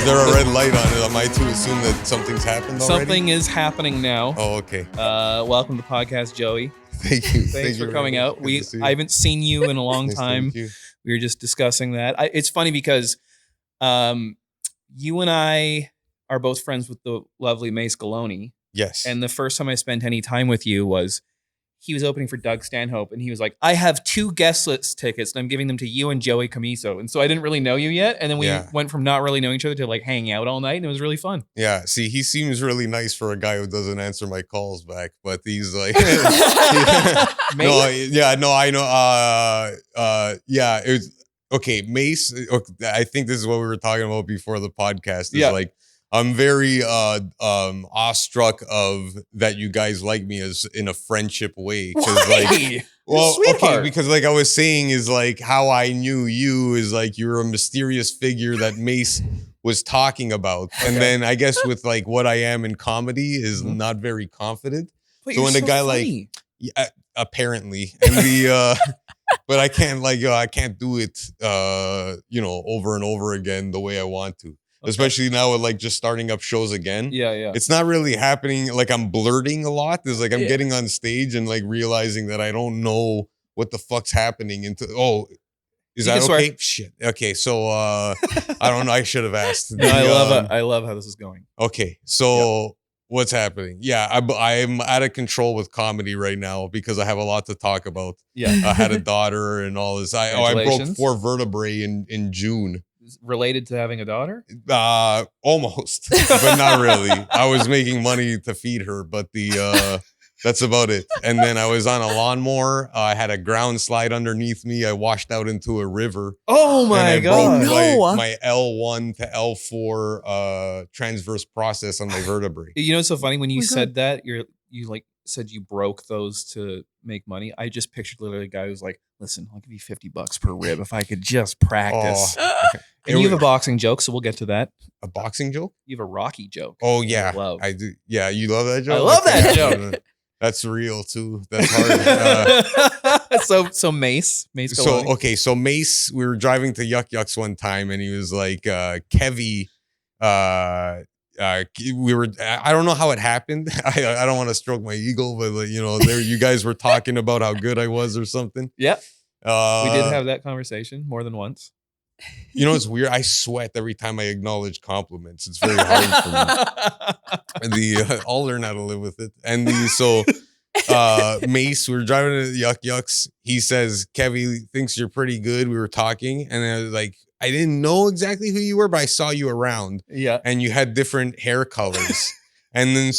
there a red light on it? Am I to assume that something's happened already? Something is happening now. Oh, okay. Welcome to the podcast, Joey. Thank you. Thanks for coming out. I haven't seen you in a long time. We were just discussing that. It's funny because you and I are both friends with the lovely Mace Galoni. Yes. And the first time I spent any time with you was he was opening for Doug Stanhope, and he was like, I have 2 guest list tickets, and I'm giving them to you and Joey Commisso. And so I didn't really know you yet. And then we went from not really knowing each other to like hanging out all night, and it was really fun. Yeah. See, he seems really nice for a guy who doesn't answer my calls back, but he's like, I know. Yeah. It was, okay. Mace, I think this is what we were talking about before the podcast. Is like, I'm very awestruck of that you guys like me as in a friendship way. Because like I was saying is like how I knew you is like you're a mysterious figure that Mace was talking about. And then I guess with like what I am in comedy is not very confident. But so when a guy funny. Apparently, and but I can't I can't do it over and over again the way I want to. Especially now with like just starting up shows again. Yeah. It's not really happening. Like I'm blurting a lot. There's like I'm getting on stage and like realizing that I don't know what the fuck's happening. Is that okay? Shit. Okay. So I don't know. I should have asked. No, I love how this is going. Okay. So what's happening? Yeah. I'm out of control with comedy right now because I have a lot to talk about. Yeah. I had a daughter and all this. I broke 4 vertebrae in June. Related to having a daughter? Almost, but not really. I was making money to feed her, but that's about it. And then I was on a lawnmower. I had a ground slide underneath me. I washed out into a river. Oh my God. Broke my L1 to L4 transverse process on my vertebrae. You know, it's so funny when you said that, you like said you broke those to make money. I just pictured literally a guy who's like, listen, I'll give you $50 per rib if I could just practice. And you have a boxing joke, so we'll get to that. A boxing joke? You have a Rocky joke. Oh, yeah. I do. Yeah, you love that joke? I love that joke. That's real, too. That's hard. So Mace. So Mace, we were driving to Yuck Yucks one time, and he was like, Kevvy, I don't know how it happened. I don't want to stroke my ego, but like, you guys were talking about how good I was or something. Yep. We did have that conversation more than once. You know, it's weird. I sweat every time I acknowledge compliments. It's very hard for me. I'll learn how to live with it. And Mace, we were driving to Yuck Yucks. He says, Kevvy thinks you're pretty good. We were talking, and I was like, I didn't know exactly who you were, but I saw you around. Yeah. And you had different hair colors. And then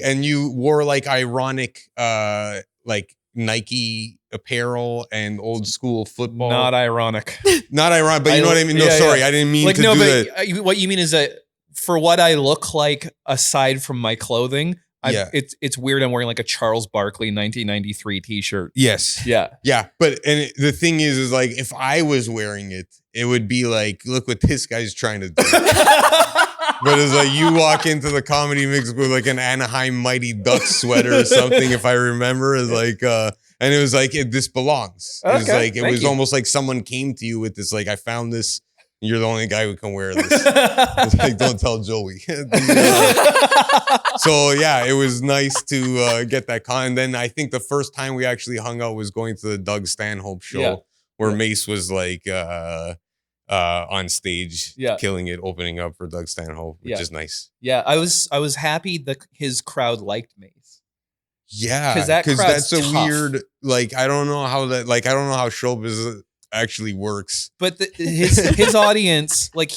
and you wore like ironic like Nike apparel and old school football. Not ironic. Not ironic, but you know what I mean? No, sorry. I didn't mean to do that. What you mean is that for what I look like aside from my clothing, it's weird I'm wearing like a Charles Barkley 1993 t-shirt. Yes. Yeah. Yeah. But the thing is like if I was wearing it, it would be like, look what this guy's trying to do. But it's like you walk into the comedy mix with like an Anaheim Mighty Ducks sweater or something, if I remember. It's like and it was like this belongs. It was like it was almost like someone came to you with this, like, I found this. You're the only guy who can wear this. It's like, don't tell Joey. So yeah, it was nice to get that And then I think the first time we actually hung out was going to the Doug Stanhope show where Mace was like on stage, killing it, opening up for Doug Stanhope, which is nice. Yeah, I was happy that his crowd liked Mace. Yeah, because that's a weird, like, I don't know how showbiz actually works. But his audience, like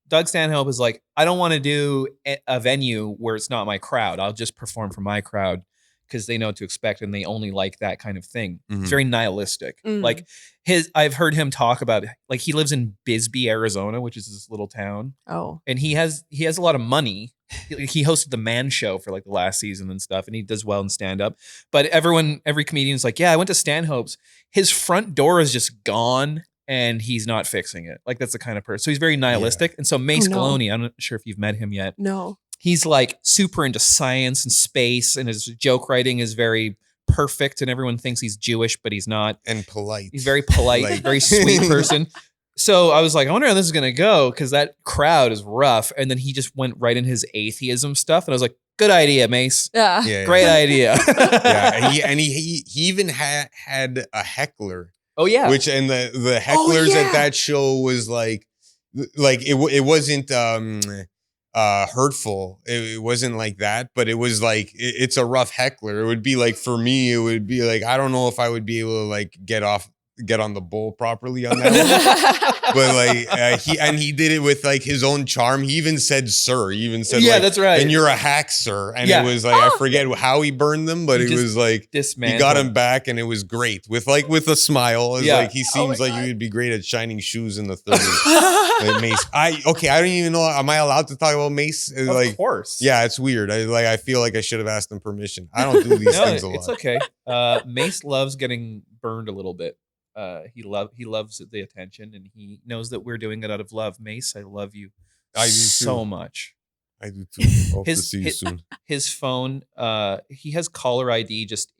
Doug Stanhope is like, I don't want to do a venue where it's not my crowd. I'll just perform for my crowd because they know what to expect and they only like that kind of thing. Mm-hmm. It's very nihilistic. Mm-hmm. Like I've heard him talk about, like, he lives in Bisbee, Arizona, which is this little town. Oh, and he has a lot of money. He hosted the Man Show for like the last season and stuff, and he does well in stand up. But every comedian is like, yeah, I went to Stanhope's. His front door is just gone, and he's not fixing it. Like, that's the kind of person. So he's very nihilistic. Yeah. And so Mace Galoni, I'm not sure if you've met him yet. No. He's like super into science and space, and his joke writing is very perfect, and everyone thinks he's Jewish, but he's not. And polite. He's very polite, very sweet person. So I was like, I wonder how this is gonna go because that crowd is rough. And then he just went right in his atheism stuff, and I was like, good idea, Mace. Yeah. Great idea. Yeah, and he even had a heckler. Oh yeah. Which and the hecklers at that show was like it wasn't hurtful. It wasn't like that, but it was like it's a rough heckler. It would be like for me, it would be like I don't know if I would be able to like get on the bull properly on that one. But like he did it with like his own charm. He even said sir. He even said like, that's right. And you're a hack, sir. And it was like I forget how he burned them, but it was like he got him back, and it was great with a smile. It's like he seems like he would be great at shining shoes in the 30s. Like Mace. I don't even know. Am I allowed to talk about Mace? Of course. Yeah, it's weird. I feel like I should have asked him permission. I don't do these things a lot. It's okay. Mace loves getting burned a little bit. He loves the attention, and he knows that we're doing it out of love. Mace, I love you so much. I do too. Hope to see you soon. His phone, he has caller ID just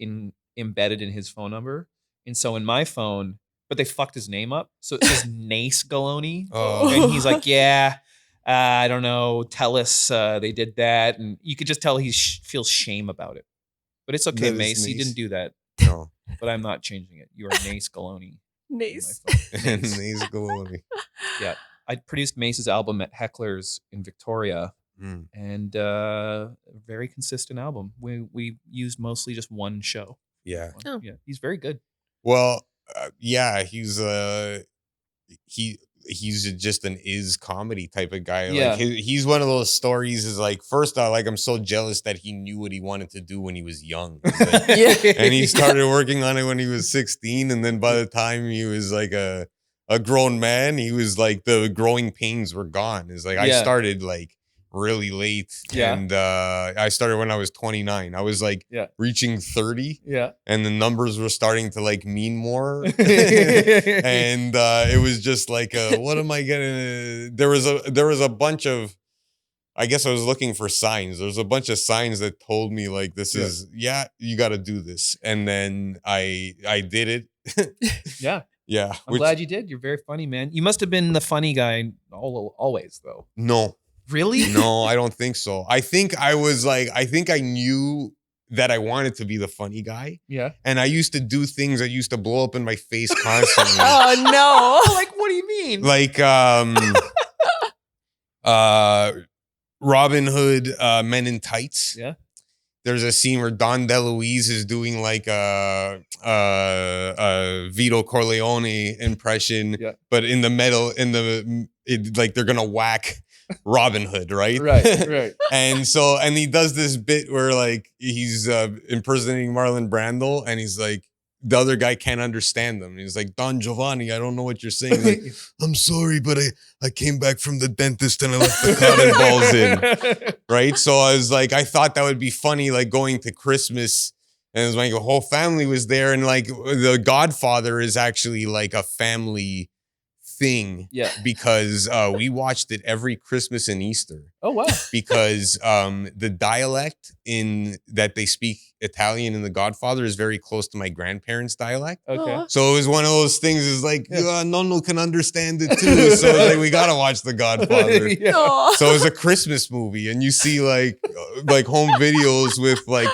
embedded in his phone number, and so in my phone, but they fucked his name up, so it says Nace Galoni, and he's like, yeah. I don't know. Tell us they did that, and you could just tell he feels shame about it. But it's okay, Mace. He didn't do that. No. But I'm not changing it. You are Nace Galoni. Nace. Nace Galoni. Yeah. I produced Mace's album at Heckler's in Victoria. And very consistent album. We used mostly just one show. Yeah. Oh. Yeah. He's very good. Well, yeah, he's just an comedy type of guy. Yeah. Like he's one of those stories is like, first off, like I'm so jealous that he knew what he wanted to do when he was young. Like, and he started working on it when he was 16. And then by the time he was like a grown man, he was like the growing pains were gone. It's like I started like really late. Yeah. And I started when I was 29. I was like reaching 30. Yeah. And the numbers were starting to like mean more. And it was just like, what am I getting? There was a bunch of, I guess I was looking for signs. There's a bunch of signs that told me like, this is, you got to do this. And then I did it. Yeah. Yeah. I'm glad you did. You're very funny, man. You must have been the funny guy always though. No. Really? No, I don't think so. I think I knew that I wanted to be the funny guy. Yeah. And I used to do things that used to blow up in my face constantly. Oh no. Like, what do you mean? Like Robin Hood, Men in Tights. Yeah. There's a scene where Don DeLuise is doing like a Vito Corleone impression, but in the middle, like they're gonna whack Robin Hood, right? Right. And he does this bit where like he's impersonating Marlon Brando, and he's like, the other guy can't understand them. And he's like, Don Giovanni, I don't know what you're saying. Like, I'm sorry, but I came back from the dentist and I left the cotton balls in. Right? So I was like, I thought that would be funny, like going to Christmas, and it was like a whole family was there, and like The Godfather is actually like a family thing. Yeah. Because we watched it every Christmas and Easter. Oh wow. Because the dialect that they speak Italian in The Godfather is very close to my grandparents' dialect. Okay. So it was one of those things, is like, Nonno can understand it too. So it's like, we gotta watch The Godfather. So it was a Christmas movie, and you see like home videos with like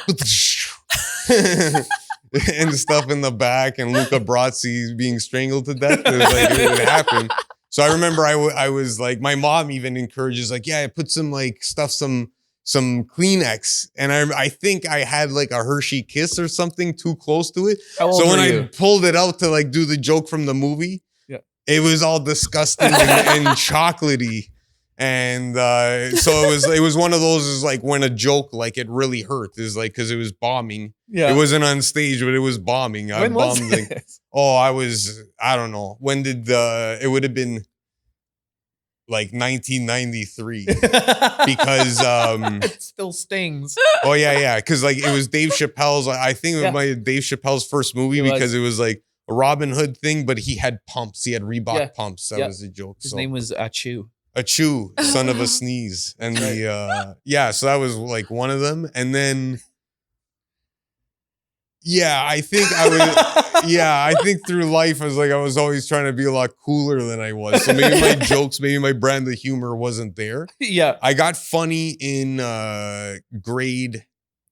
and stuff in the back, and Luca Brasi being strangled to death. It was like, it would happen. So I remember I was like, my mom even encourages like, put some like stuff, some Kleenex. And I think I had like a Hershey Kiss or something too close to it. So when I pulled it out to like do the joke from the movie, it was all disgusting and chocolatey. And so it was one of those, is like when a joke, like it really hurt, is like, because it was bombing. Yeah. It wasn't on stage, but it was bombing. When was like, I don't know. When did it would have been like 1993 because it still stings. Oh yeah. Because like it was Dave Chappelle's, I think it was Dave Chappelle's first movie, because it was like a Robin Hood thing, but he had pumps. He had Reebok pumps. That was the joke. His name was Achu. Achoo, son of a sneeze. And so that was like one of them. And then Yeah, I think I was. Yeah, I think through life, I was always trying to be a lot cooler than I was. So maybe my jokes, maybe my brand of humor wasn't there. Yeah. I got funny in grade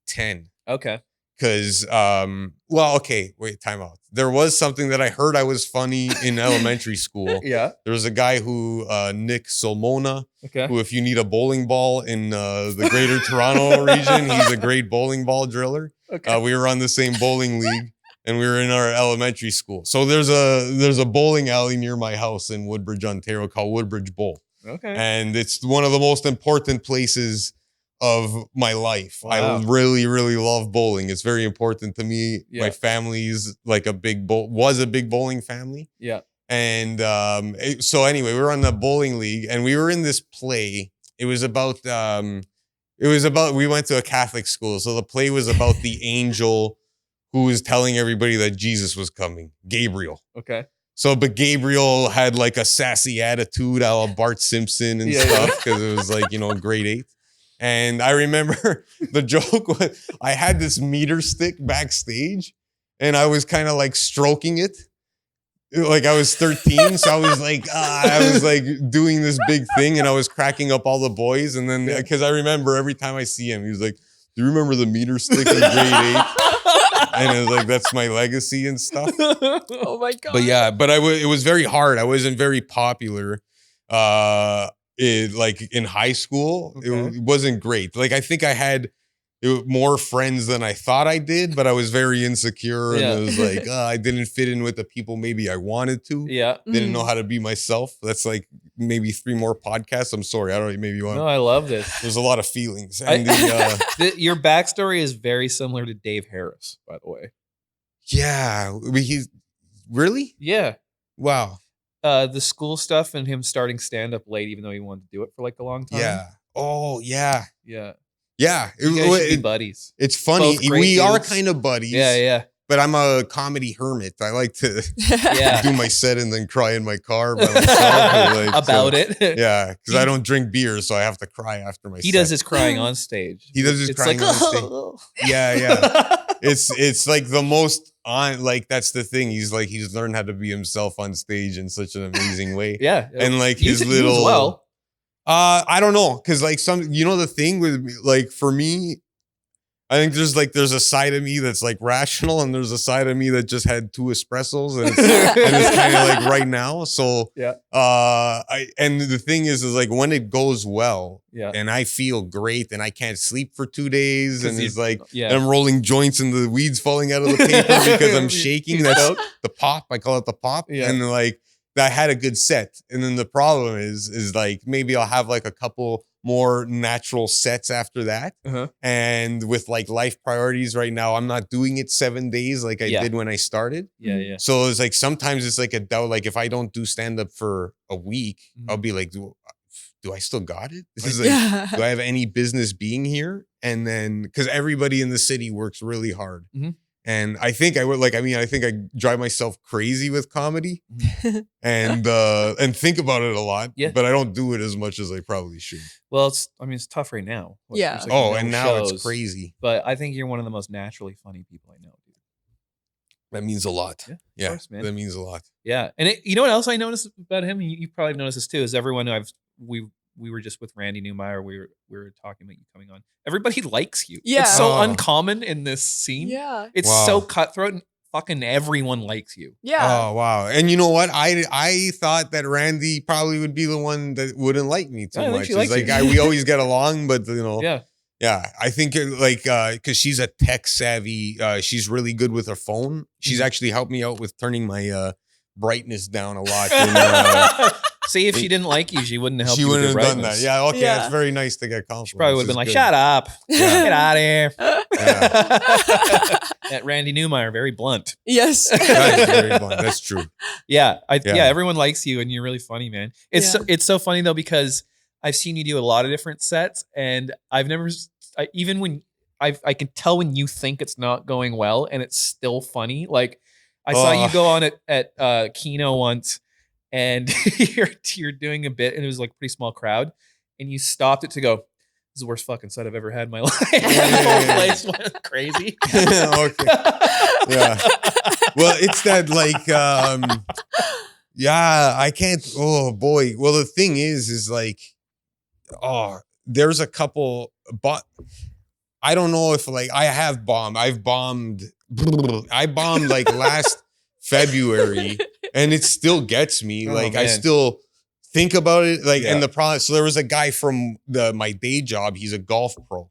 10. Okay. Because, okay, wait, time out. There was something that I heard I was funny in elementary school. Yeah. There was a guy who, Nick Solmona, Okay. who, if you need a bowling ball in the greater Toronto region, he's a great bowling ball driller. Okay. We were on the same bowling league, and we were in our elementary school. So there's a bowling alley near my house in Woodbridge, Ontario, called Woodbridge Bowl. Okay. And it's one of the most important places of my life. Wow. I really, really love bowling. It's very important to me. Yeah. My family's like was a big bowling family. Yeah. And so anyway, we were on the bowling league, and we were in this play. It was about we went to a Catholic school, so the play was about the angel who was telling everybody that Jesus was coming, Gabriel. Okay. So, but Gabriel had like a sassy attitude, a la Bart Simpson and stuff, because it was like, grade 8. And I remember the joke was I had this meter stick backstage, and I was kind of like stroking it. Like I was 13, so I was like doing this big thing, and I was cracking up all the boys. And then because I remember every time I see him, he was like, "Do you remember the meter stick in grade 8?" And it was like, that's my legacy and stuff. Oh my God. But yeah, it was very hard. I wasn't very popular. In high school, it wasn't great. Like I think I had more friends than I thought I did, but I was very insecure, and it was like I didn't fit in with the people maybe I wanted to. Yeah, didn't know how to be myself. That's like maybe 3 more podcasts. I'm sorry, I don't. Maybe you want. No, I love this. There's a lot of feelings, and your backstory is very similar to Dave Harris, by the way. Yeah, he's really. Yeah. Wow. The school stuff and him starting stand up late, even though he wanted to do it for like a long time. Yeah. Oh yeah. Yeah. Yeah. You guys should be buddies. It's funny. We are kind of buddies. Yeah, yeah. But I'm a comedy hermit. I like to do my set and then cry in my car by myself. It. Yeah, because I don't drink beer, so I have to cry after my set. He does his crying on stage. He does his crying on stage. Yeah. It's like the most that's the thing. He's learned how to be himself on stage in such an amazing way. Yeah. And like his little I don't know, because like the thing with me, like for me, I think there's a side of me that's like rational, and there's a side of me that just had 2 espressos, and it's kind of like right now. So yeah. And the thing is like when it goes well, yeah, and I feel great, and I can't sleep for 2 days, and it's like yeah. I'm rolling joints and the weeds falling out of the paper because I'm shaking. That's the pop. I call it the pop. Yeah. And like I had a good set, and then the problem is like maybe I'll have like a couple more natural sets after that. And with like life priorities right now, I'm not doing it 7 days like I did when I started. Yeah. So it's like sometimes it's like a doubt. Like if I don't do stand up for a week, I'll be like, do I still got it? This is like, do I have any business being here? And then because everybody in the city works really hard. And I think I think I drive myself crazy with comedy and think about it a lot, but I don't do it as much as I probably should. Well, it's tough right now. Yeah. Like and now it's crazy. But I think you're one of the most naturally funny people I know, dude. That means a lot. Yeah, of course, man. That means a lot. Yeah. And you know what else I noticed about him? You probably noticed this too, is everyone we were just with Randy Newmeyer. We were talking about you coming on. Everybody likes you. Yeah. It's so uncommon in this scene. Yeah. It's so cutthroat, and fucking everyone likes you. Yeah. Oh, wow. And you know what? I thought that Randy probably would be the one that wouldn't like me too much. It's like we always get along, but Yeah. Yeah, I think because she's a tech savvy, she's really good with her phone. She's actually helped me out with turning my brightness down a lot. See, if she didn't like you, she wouldn't have helped you with your wouldn't have done brightness. that. Yeah, okay, it's very nice to get compliments. She probably would have been like, "Shut up, get out of here." That Randy Newmeyer, very blunt. Yes, that is very blunt. That's true. Yeah, everyone likes you, and you're really funny, man. It's so funny though, because I've seen you do a lot of different sets, and I've never even when I can tell when you think it's not going well, and it's still funny. Like I saw you go on at Kino once. And you're doing a bit, and it was like a pretty small crowd, and you stopped it to go, is the worst fucking set I've ever had in my life. yeah, The whole yeah. place went crazy. Okay. Yeah. Well, it's that like, yeah, I can't. Oh boy. Well, the thing is like, there's a couple, but I don't know if like I have bombed. I bombed like last February, and it still gets me. Oh, like I man. still think about it. Like, Yeah. and the problem. So there was a guy from my day job. He's a golf pro.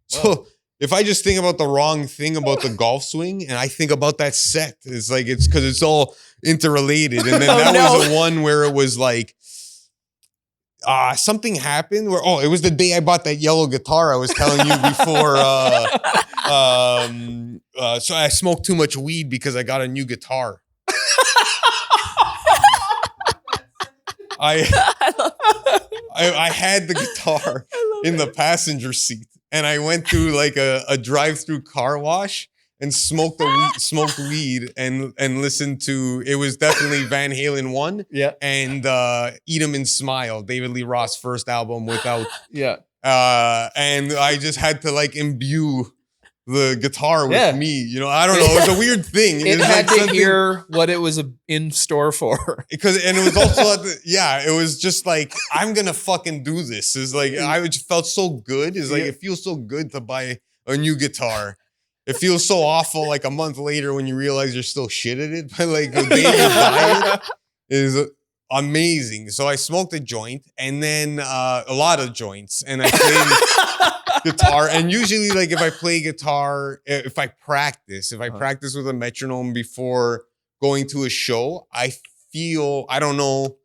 So if I just think about the wrong thing about the golf swing, and I think about that set, it's like it's because it's all interrelated. And then was the one where it was like. Something happened where it was the day I bought that yellow guitar I was telling you before. So I smoked too much weed because I got a new guitar. I had the guitar in the passenger seat, and I went through like a drive-through car wash and smoked weed and listened to, it was definitely Van Halen 1 and Eat 'Em and Smile, David Lee Roth's first album without and I just had to like imbue the guitar with me, you know. I don't know, it was a weird thing. It had like to hear what it was in store for. And it was also it was just like, I'm gonna fucking do this. It's like I just felt so good. It's like it feels so good to buy a new guitar. It feels so awful like a month later when you realize you're still shit at it. But like the day you buy it is amazing. So I smoked a joint and then a lot of joints, and I played guitar. And usually like if I play guitar, if I practice with a metronome before going to a show, I don't know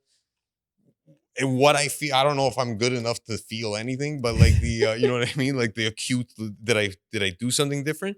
what I feel. I don't know if I'm good enough to feel anything, but like the, you know what I mean? Like the acute, did I do something different?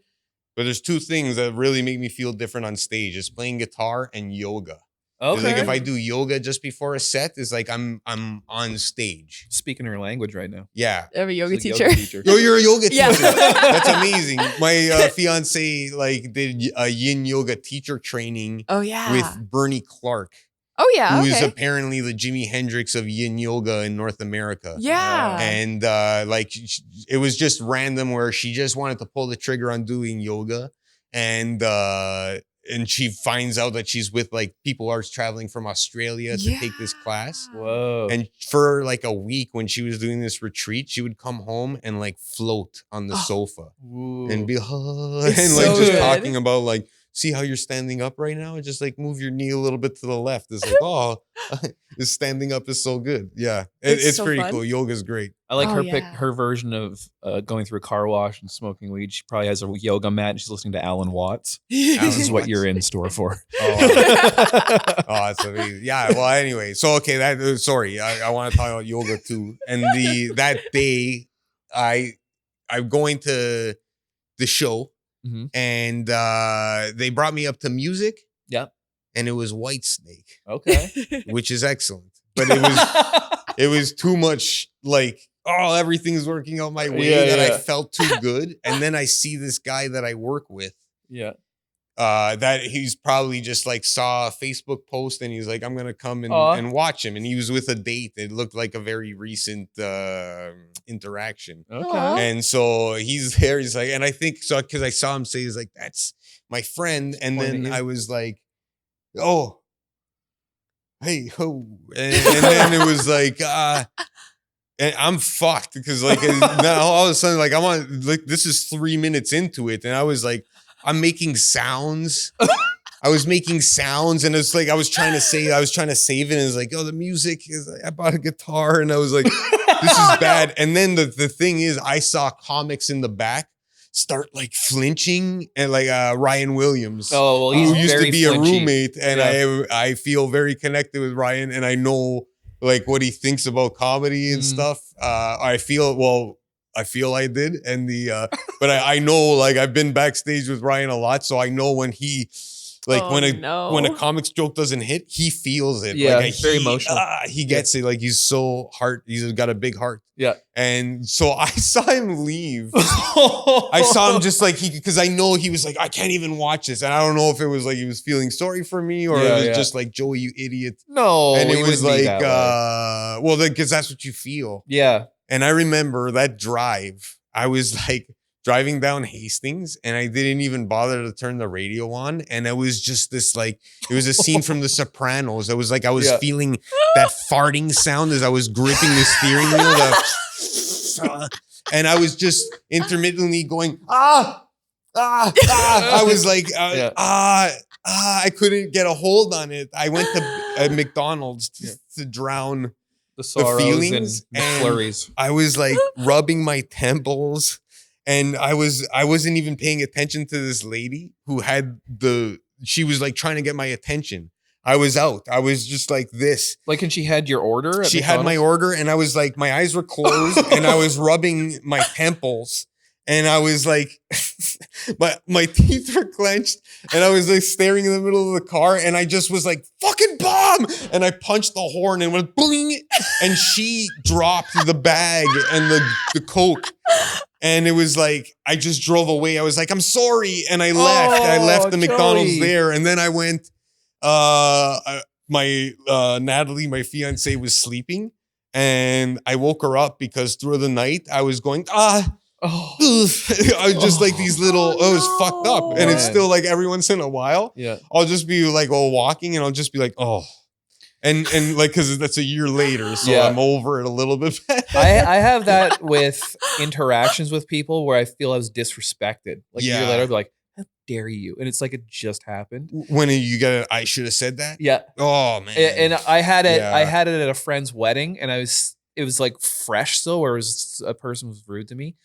But there's two things that really make me feel different on stage. It's playing guitar and yoga. Okay. It's like if I do yoga just before a set, it's like I'm on stage. Speaking your language right now. Yeah. I have a yoga teacher. Yo, you're a yoga teacher. Yeah. That's amazing. My fiance like did a yin yoga teacher training with Bernie Clark. Oh yeah, who is apparently the Jimi Hendrix of yin yoga in North America. Yeah. And like it was just random where she just wanted to pull the trigger on doing yoga, and she finds out that she's with like people are traveling from Australia to take this class. Whoa. And for like a week when she was doing this retreat, she would come home and like float on the sofa. Ooh. And be and like so just good. talking about like, see how you're standing up right now? And just like move your knee a little bit to the left. It's like, this standing up is so good. Yeah. It's so pretty fun. cool. Yoga's great. I like her version of going through a car wash and smoking weed. She probably has a yoga mat and she's listening to Alan Watts. This is what you're in store for. That's amazing. Yeah. Well, anyway. So, okay. I want to talk about yoga too. And that day I'm going to the show. Mm-hmm. And they brought me up to music. Yep. And it was Whitesnake. Okay. Which is excellent. But it was too much like, everything's working out my way I felt too good. And then I see this guy that I work with. Yeah. That he's probably just like saw a Facebook post and he's like, I'm gonna come and watch him. And he was with a date. It looked like a very recent interaction. Okay. And so he's there. He's like, and I think so because I saw him say, he's like, that's my friend. And then I was like, oh, hey, ho. And then it was like, and I'm fucked because like now all of a sudden like I'm on like this is 3 minutes into it, and I was like, I'm making sounds. I was making sounds, and it's like I was trying to save it, and it's like, the music is. I bought a guitar, and I was like, this is bad. And then the thing is, I saw comics in the back start like flinching, and like Ryan Williams, who used to be flinchy. A roommate, and I feel very connected with Ryan, and I know like what he thinks about comedy and stuff. I feel I did. And but I know like I've been backstage with Ryan a lot. So I know when he like when a comics joke doesn't hit, he feels it. Yeah. Like, very emotional. He gets it. Like he's got a big heart. Yeah. And so I saw him leave. I saw him just like because I know he was like, I can't even watch this. And I don't know if it was like he was feeling sorry for me or it was just like, Joey, you idiot. No. And it was like, well, because that's what you feel. Yeah. And I remember that drive. I was like driving down Hastings and I didn't even bother to turn the radio on. And it was just this like, it was a scene from The Sopranos. It was like I was feeling that farting sound as I was gripping the steering wheel. And I was just intermittently going, I was like, I couldn't get a hold on it. I went to McDonald's to drown the sorrows feelings and McFlurries. I was like rubbing my temples, and I wasn't even paying attention to this lady who had she was like trying to get my attention. I was out. I was just like this. Like, and she had your order? She had my order, and I was like, my eyes were closed, and I was rubbing my temples, and I was like, my teeth were clenched, and I was like staring in the middle of the car, and I just was like, fucking bomb! And I punched the horn and went bling, and she dropped the bag and the Coke. And it was like, I just drove away. I was like, I'm sorry. And I left. I left the McDonald's there. And then I went, Natalie, my fiance, was sleeping. And I woke her up because through the night I was going, I was just like these little, I was fucked up. And it's still like every once in a while, I'll just be like, walking and I'll just be like, And like, cause that's a year later. So I'm over it a little bit. I have that with interactions with people where I feel I was disrespected. Like a year later, I'll be like, how dare you? And it's like, it just happened. When you got it, I should have said that. Yeah. Oh man. And I had it at a friend's wedding, and it was like fresh still, where a person was rude to me.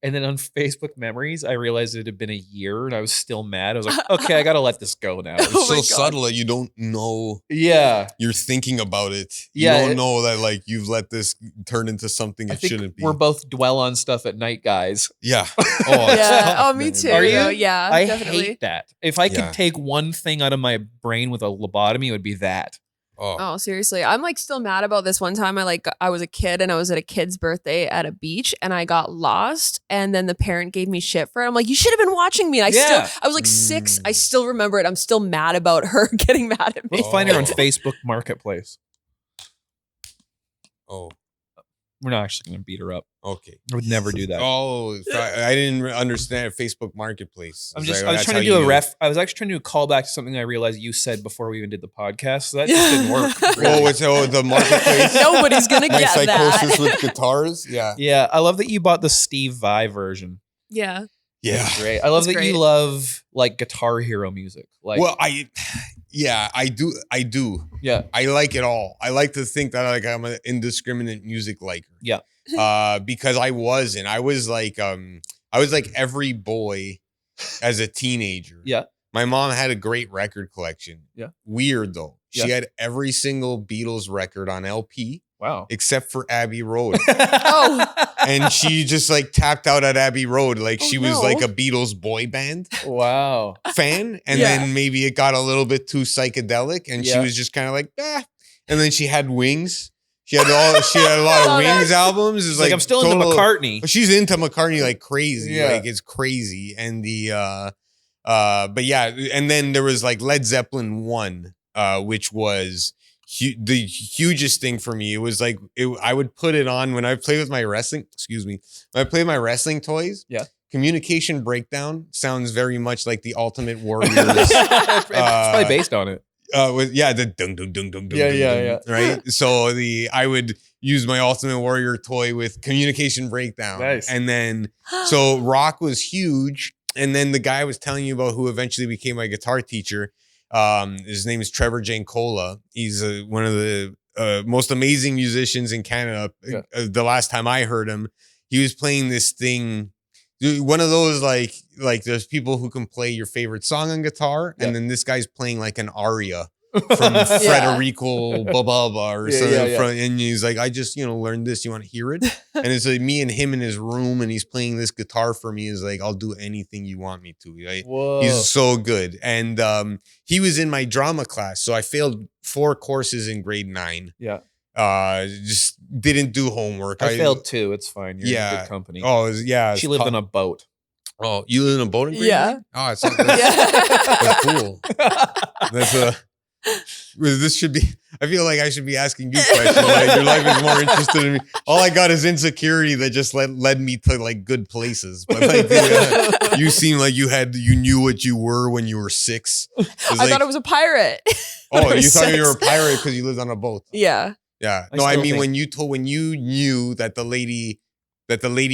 And then on Facebook memories, I realized it had been a year and I was still mad. I was like, okay, I got to let this go now. It's so subtle that you don't know. Yeah. You're thinking about it. Yeah, you don't know that like you've let this turn into something it shouldn't be. We're both dwell on stuff at night, guys. Yeah. Oh, me too. Are you? Yeah, I definitely. hate that. If I could take one thing out of my brain with a lobotomy, it would be that. Oh, seriously. I'm like still mad about this one time. I was a kid and I was at a kid's birthday at a beach and I got lost, and then the parent gave me shit for it. I'm like, you should have been watching me. And I was like 6. I still remember it. I'm still mad about her getting mad at me. Let's find her on Facebook Marketplace. Oh. We're not actually going to beat her up. Okay. I would never do that. Oh, I didn't understand Facebook Marketplace. I was trying to do I was actually trying to do a callback to something I realized you said before we even did the podcast. So that just didn't work. Really. The Marketplace. Nobody's going to get that. My psychosis with guitars. Yeah. Yeah. I love that you bought the Steve Vai version. Yeah. Yeah. That's great. I love that you love like Guitar Hero music. Like, well, I do. Yeah. I like it all. I like to think that I'm an indiscriminate music liker. Yeah. Because I wasn't. I was like every boy as a teenager. Yeah. My mom had a great record collection. Yeah. Weird though. She had every single Beatles record on LP. Wow. Except for Abbey Road. Oh. And she just like tapped out at Abbey Road. Like she was like a Beatles boy band fan. And then maybe it got a little bit too psychedelic and she was just kind of like, And then she had Wings. She had a lot of Wings albums. It's like I'm still into McCartney. She's into McCartney like crazy. Yeah. Like it's crazy. And but yeah. And then there was like Led Zeppelin 1, which was the hugest thing for me. It was like I would put it on when I play with my wrestling. Excuse me, when I play with my wrestling toys. Yeah, Communication Breakdown sounds very much like the Ultimate Warriors. It's probably based on it. The dung dung dung dung dung. Right. So I would use my Ultimate Warrior toy with Communication Breakdown. Nice. And then so rock was huge. And then the guy I was telling you about who eventually became my guitar teacher. His name is Trevor Jankola. He's one of the most amazing musicians in Canada. Yeah. The last time I heard him, he was playing this thing, one of those like there's people who can play your favorite song on guitar, and then this guy's playing like an aria from Federico Bababa or something. And he's like, I just learned this. You want to hear it? And it's like me and him in his room, and he's playing this guitar for me. Is like, I'll do anything you want me to. Right? Whoa. He's so good. And he was in my drama class, so I failed 4 courses in grade 9. Yeah. Just didn't do homework. I failed 2. It's fine. You're in good company. Oh yeah. She lived on a boat. Oh, you live in a boat in grade 9? Oh, it's Yeah. that's cool. this should be. I feel like I should be asking you questions. Like your life is more interested in me. All I got is insecurity that just led me to like good places. But like you seem like you knew what you were when you were 6. I thought I was a pirate. Oh, you thought you were a pirate because you lived on a boat. Yeah. Yeah. No, I mean when you knew that the lady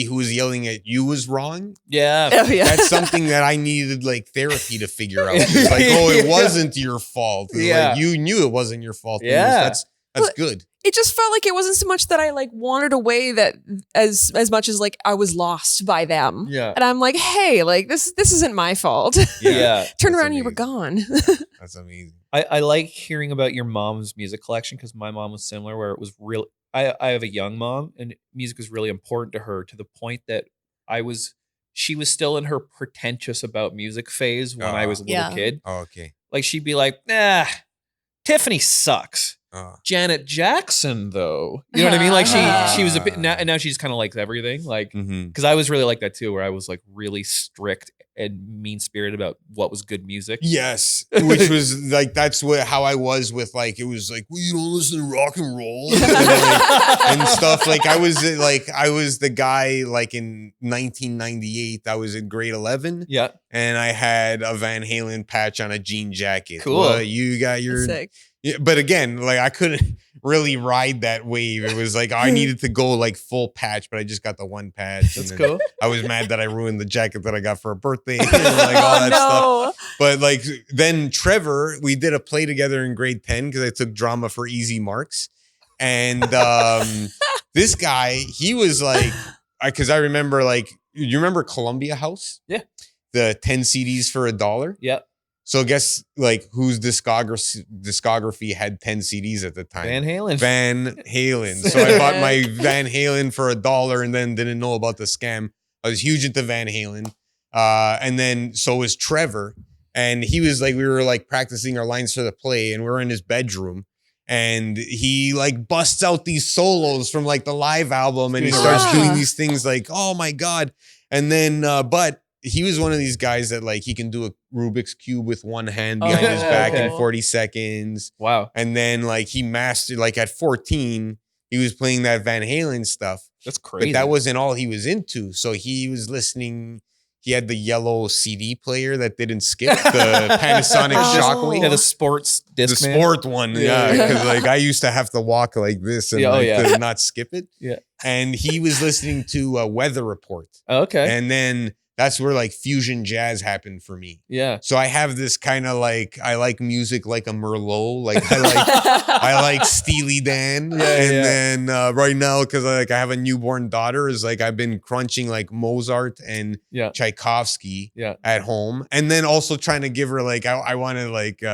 who was yelling at you was wrong. Yeah. Oh, yeah. That's something that I needed like therapy to figure out. It's like, oh, it wasn't your fault. Yeah. Like, you knew it wasn't your fault. Yeah. That's good. It just felt like it wasn't so much that I like wanted away that as much as like I was lost by them. Yeah. And I'm like, hey, like this isn't my fault. Yeah. Turn That's around and you were gone. That's amazing. I like hearing about your mom's music collection because my mom was similar, where it was real. I have a young mom, and music was really important to her, to the point that she was still in her pretentious about music phase when I was a little kid. Oh, okay. Like she'd be like, nah, Tiffany sucks. Oh. Janet Jackson, though, you know what I mean? Like she was a bit now she's kind of like everything, like because I was really like that too, where I was like really strict and mean spirited about what was good music. Yes, which was like how I was with like it was like, well, you don't listen to rock and roll and stuff. Like I was the guy like in 1998. I was in grade 11. Yeah, and I had a Van Halen patch on a jean jacket. Cool. Well, you got your. Sick. Yeah, but again, like I couldn't really ride that wave. It was like I needed to go like full patch, but I just got the one patch. That's and then cool. I was mad that I ruined the jacket that I got for a birthday, and like all that stuff. But like then Trevor, we did a play together in grade 10 because I took drama for easy marks, and this guy, he was like, because I remember like, you remember Columbia House? Yeah, the 10 CDs for $1. Yeah. So guess like whose discography had 10 CDs at the time? Van Halen. Van Halen. So I bought my Van Halen for $1 and then didn't know about the scam. I was huge into Van Halen. And then so was Trevor. And he was like, we were like practicing our lines for the play and we're in his bedroom. And he like busts out these solos from like the live album and he starts doing these things like, oh my God. And then, but he was one of these guys that like he can do a Rubik's Cube with one hand behind his back in 40 seconds. Wow. And then like he mastered, like at 14, he was playing that Van Halen stuff. That's crazy. But that wasn't all he was into. So he was listening. He had the yellow CD player that didn't skip, the Panasonic Shockwave. Yeah, the sports disc. The sport one. Yeah. Because like I used to have to walk like this and to not skip it. Yeah. And he was listening to Weather Report. Okay. And then that's where like fusion jazz happened for me. Yeah. So I have this kind of like, I like music like a Merlot. Like I like Steely Dan. Yeah, and then right now, because I have a newborn daughter, is like I've been crunching like Mozart and Tchaikovsky at home. And then also trying to give her like, I want to like,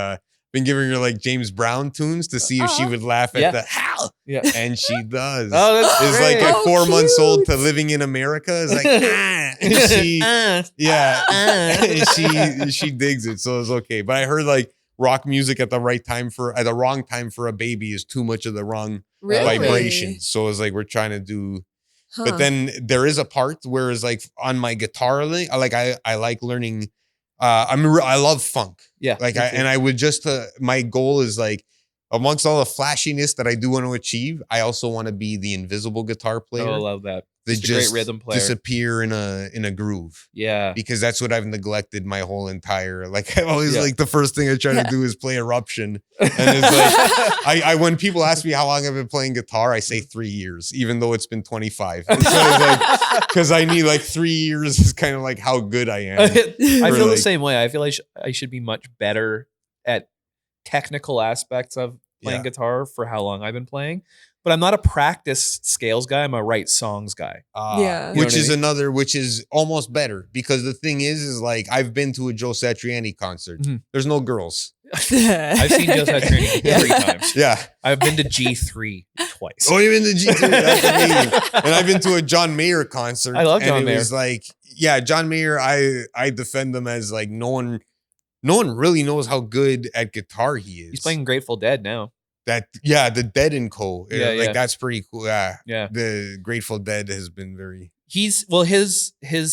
been giving her like James Brown tunes to see if she would laugh at the how. Yeah. And she does. Oh, that's It's great. like at 4 months old to living in America. Is like, and she digs it. So it's okay. But I heard like rock music at the wrong time for a baby is too much of the wrong vibration. So it's like, we're trying to do, but then there is a part where it's like on my guitar, I like learning. I love funk. Yeah. Like I would just, my goal is like, amongst all the flashiness that I do want to achieve, I also want to be the invisible guitar player. Oh, I love that. Just a great rhythm player. Disappear in a groove. Yeah. Because that's what I've neglected my whole entire, like I always like the first thing I try to do is play Eruption. And it's like, I when people ask me how long I've been playing guitar, I say 3 years, even though it's been 25. So like, because I need like 3 years is kind of like how good I am. I feel the same way. I feel like I should be much better at technical aspects of playing guitar for how long I've been playing. But I'm not a practice scales guy. I'm a write songs guy. Which is almost better because the thing is like I've been to a Joe Satriani concert. Mm-hmm. There's no girls. I've seen Joe Satriani 3 times. Yeah. I've been to G3 twice. Oh, you've been to G3? That's amazing. And I've been to a John Mayer concert. I love John Mayer. It was like, John Mayer, I defend him as like no one really knows how good at guitar he is. He's playing Grateful Dead now. The Dead and Co. That's pretty cool. Yeah. The Grateful Dead has been very. His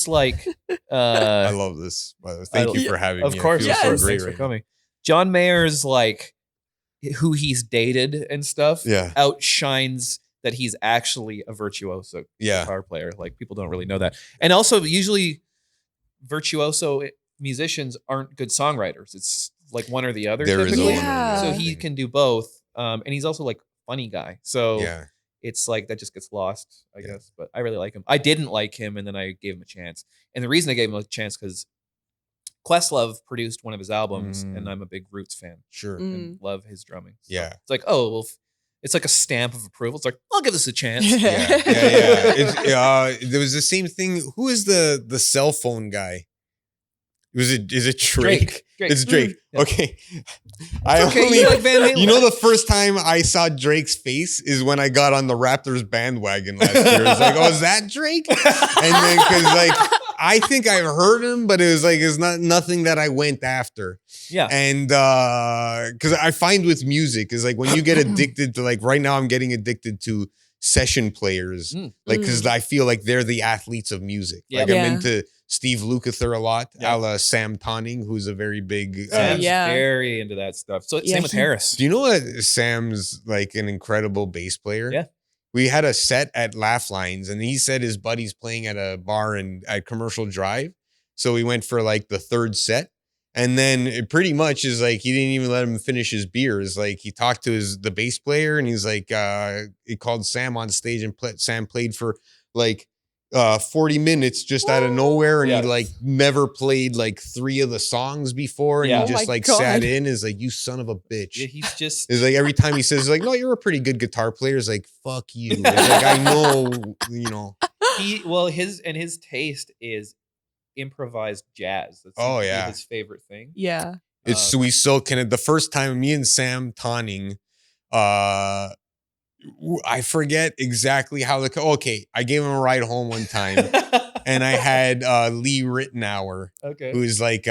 like. I love this. By the way. Thank you for having me. Of course, so great thanks for coming. John Mayer's like who he's dated and stuff Yeah. outshines that he's actually a virtuoso Yeah. guitar player. Like people don't really know that. And also usually virtuoso musicians aren't good songwriters. It's like one or the other. There is a typically. one or the other So thing. he can do both. And he's also like funny guy. So Yeah. it's like that just gets lost, I Yeah. guess. But I really like him. I didn't like him, and then I gave him a chance. And the reason I gave him a chance because Questlove produced one of his albums, and I'm a big Roots fan. Sure. And love his drumming. So Yeah. it's like, oh well, it's like a stamp of approval. It's like, I'll give this a chance. Yeah. There was the same thing. Who is the cell phone guy? Is it Drake? Drake. It's Drake. Yeah. Okay. Okay, you like Van Halen. You know, the first time I saw Drake's face is when I got on the Raptors bandwagon last year. It's like, oh, is that Drake? And then because like I think I've heard him, but it was like it's not nothing that I went after. Yeah. And because I find with music is like when you get addicted to like right now I'm getting addicted to session players, like because I feel like they're the athletes of music. Yeah. Like I'm into Steve Lukather a lot, Yeah. a la Sam Tonning, who's a very big. Sam's Yeah. very into that stuff. So same with Harris. Do you know what Sam's like an incredible bass player? Yeah. We had a set at Laugh Lines, and he said his buddy's playing at a bar at Commercial Drive. So we went for like the third set. And then it pretty much is like he didn't even let him finish his beers. Like he talked to the bass player, and he's like, he called Sam on stage, and Sam played for like 40 minutes just out of nowhere, and Yeah. he like never played like 3 of the songs before, and Yeah. he Oh just my like God. sat in. Is like, you son of a bitch. Yeah, he's just It's like every time he says like, no, you're a pretty good guitar player. It's like, fuck you. It's like I know, you know. his taste is improvised jazz. That's Oh, yeah. his favorite thing. Yeah. It's we so can the first time me and Sam Tonning, I forget exactly how I gave him a ride home one time, and I had Lee Rittenauer, Okay. who's like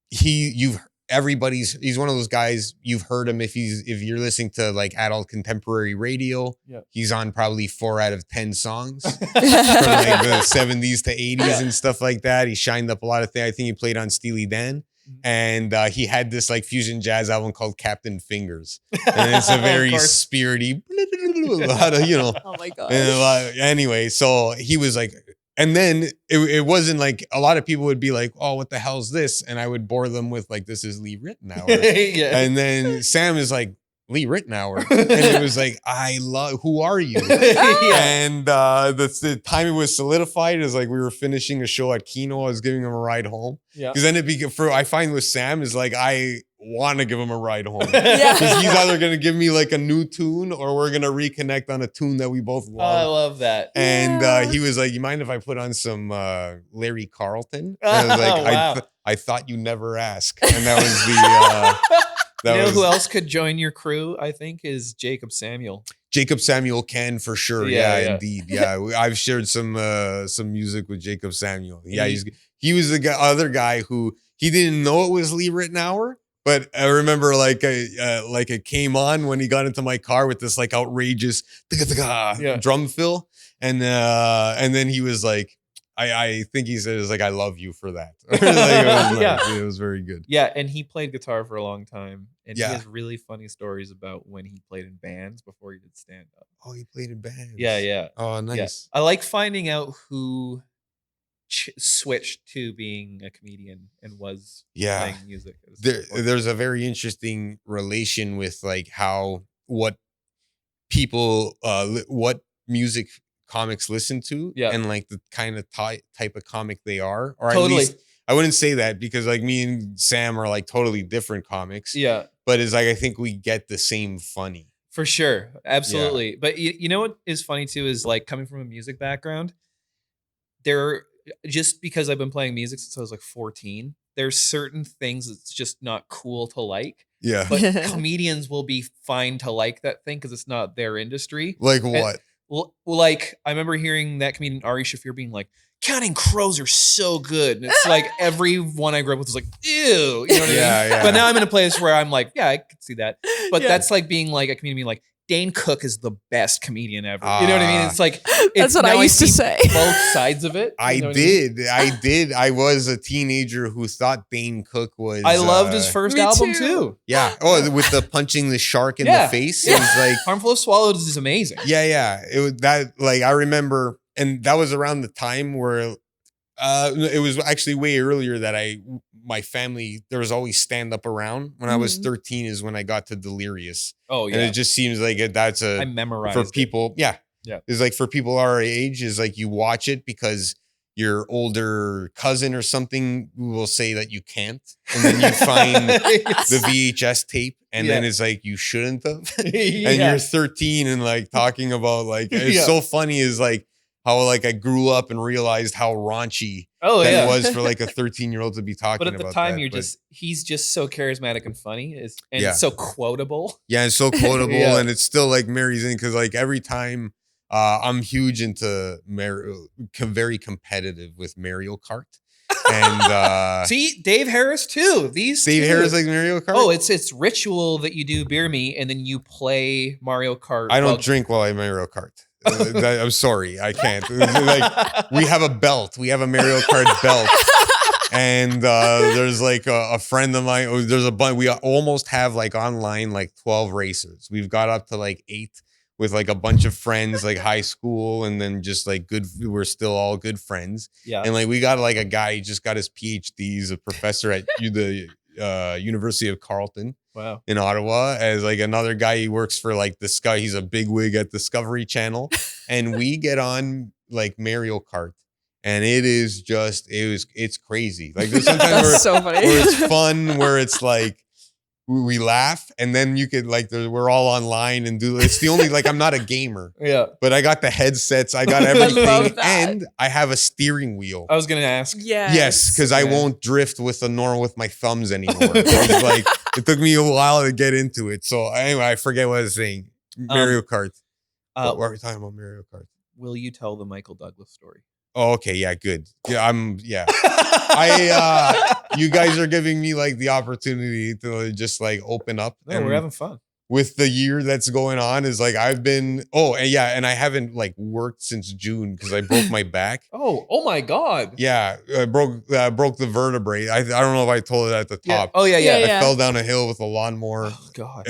he's one of those guys you've heard him if you're listening to like adult contemporary radio. Yeah. He's on probably 4 out of 10 songs from like the 70s to 80s and stuff like that. He shined up a lot of things. I think he played on Steely Dan. And he had this like fusion jazz album called Captain Fingers, and it's a very spirity, a lot of, you know. Oh my god. And anyway, so he was like, and then it wasn't like a lot of people would be like, oh, what the hell's this? And I would bore them with like, this is Lee Rittenauer. Yeah. And then Sam is like, Lee Rittenauer. And it was like, who are you? Yeah. And the time it was solidified is like we were finishing a show at Kino. I was giving him a ride home. Yeah. Because then I find with Sam is like, I want to give him a ride home. Yeah. Because he's either going to give me like a new tune or we're going to reconnect on a tune that we both Oh, I love. love that. And Yeah. he was like, you mind if I put on some Larry Carlton? And I was like, Wow. I thought you never ask. And that was the... You know who else could join your crew? I think is Jacob Samuel. Jacob Samuel can for sure. Yeah, Yeah, yeah. indeed. Yeah, I've shared some music with Jacob Samuel. Yeah, he was the other guy who he didn't know it was Lee Rittenauer, but I remember like it came on when he got into my car with this like outrageous drum fill, and then he was like, I think he said, like, I love you for that. Like, it was Yeah. It was very good. Yeah, and he played guitar for a long time, and Yeah. he has really funny stories about when he played in bands before he did stand up. Oh, he played in bands. Yeah, yeah. Oh, Yeah. nice. I like finding out who switched to being a comedian and was Yeah. playing music. It was fun. There's a very interesting relation with like what people what music comics listen to, Yeah. and like the kind of type of comic they are, or Totally. at least I wouldn't say that because like me and Sam are like totally different comics, Yeah, but it's like I think we get the same funny. for sure. Absolutely. But you know what is funny too is like coming from a music background, just because I've been playing music since I was like 14, there's certain things that's just not cool to like. Yeah. But comedians will be fine to like that thing because it's not their industry. Like what? Well, like I remember hearing that comedian Ari Shaffir being like, "Counting Crows are so good," and it's like everyone I grew up with was like, "Ew," you know what I mean? Yeah. But now I'm in a place where I'm like, yeah, I could see that. But Yeah. that's like being like a comedian being like, Dane Cook is the best comedian ever. You know what I mean? It's like That's what I used to say. Both sides of it. I did. I was a teenager who thought Dane Cook was. I loved his first album too. Yeah. Oh, with the punching the shark in the face. Yeah. It was like Harmful as Swallows is amazing. Yeah. It was that. Like I remember, and that was around the time where. It was actually way earlier that my family, there was always stand up around. When I was 13 is when I got to Delirious. Oh, yeah. And it just seems like that's I memorized for people. Yeah. It's like for people our age is like you watch it because your older cousin or something will say that you can't. And then you find the VHS tape and then it's like, you shouldn't have. And you're 13 and like talking about like, it's so funny is like, how like I grew up and realized how raunchy it was for like a 13-year-old to be talking about. But at the time, he's just so charismatic and funny, and so quotable. Yeah, it's so quotable, and it's still like Mary's in because like every time I'm huge into very competitive with Mario Kart. And see, Dave Harris too. Harris like Mario Kart. Oh, it's ritual that you do beer me and then you play Mario Kart. I don't drink while I Mario Kart. I'm sorry, I can't. Like we have a belt. We have a Mario Kart belt. And there's like a friend of mine. There's a bunch. We almost have like online like 12 racers. We've got up to like 8 with like a bunch of friends, like high school, and then just like good. We're still all good friends. Yeah. And like we got like a guy. He just got his PhD. He's a professor at the University of Carleton. Wow. In Ottawa, as like another guy, he works for like he's a bigwig at Discovery Channel, and we get on like Mario Kart, and it's crazy. Like there's sometimes so funny. where it's fun, where it's like we laugh, and then you could like we're all online and do. It's the only like I'm not a gamer, but I got the headsets, I got everything, and I have a steering wheel. I was gonna ask, yes, because I won't drift with my thumbs anymore. It's like it took me a while to get into it. So anyway, I forget what I was saying. Mario Kart. What were we talking about? Mario Kart. Will you tell the Michael Douglas story? Oh, okay. Yeah, good. Yeah, you guys are giving me like the opportunity to just like open up. No, we're having fun. With the year that's going on is like I've been and I haven't like worked since June because I broke my back. Oh my God. Yeah, I broke the vertebrae. I don't know if I told it at the top. Oh yeah. I fell down a hill with a lawnmower. Oh God.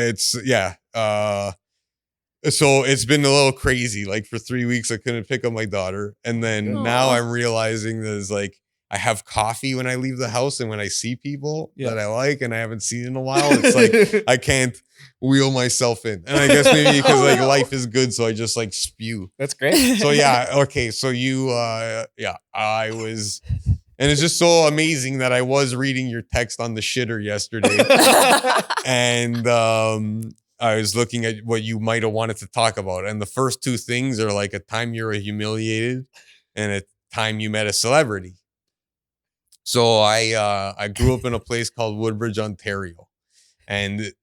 So it's been a little crazy. Like for 3 weeks, I couldn't pick up my daughter. And then now I'm realizing there's like, I have coffee when I leave the house and when I see people that I like and I haven't seen in a while, it's like, I can't wheel myself in. And I guess maybe because like life is good. So I just like spew. That's great. So yeah. Okay. So you, I was, and it's just so amazing that I was reading your text on the shitter yesterday. And, I was looking at what you might have wanted to talk about. And the first 2 things are like a time you're humiliated and a time you met a celebrity. So I grew up in a place called Woodbridge, Ontario. And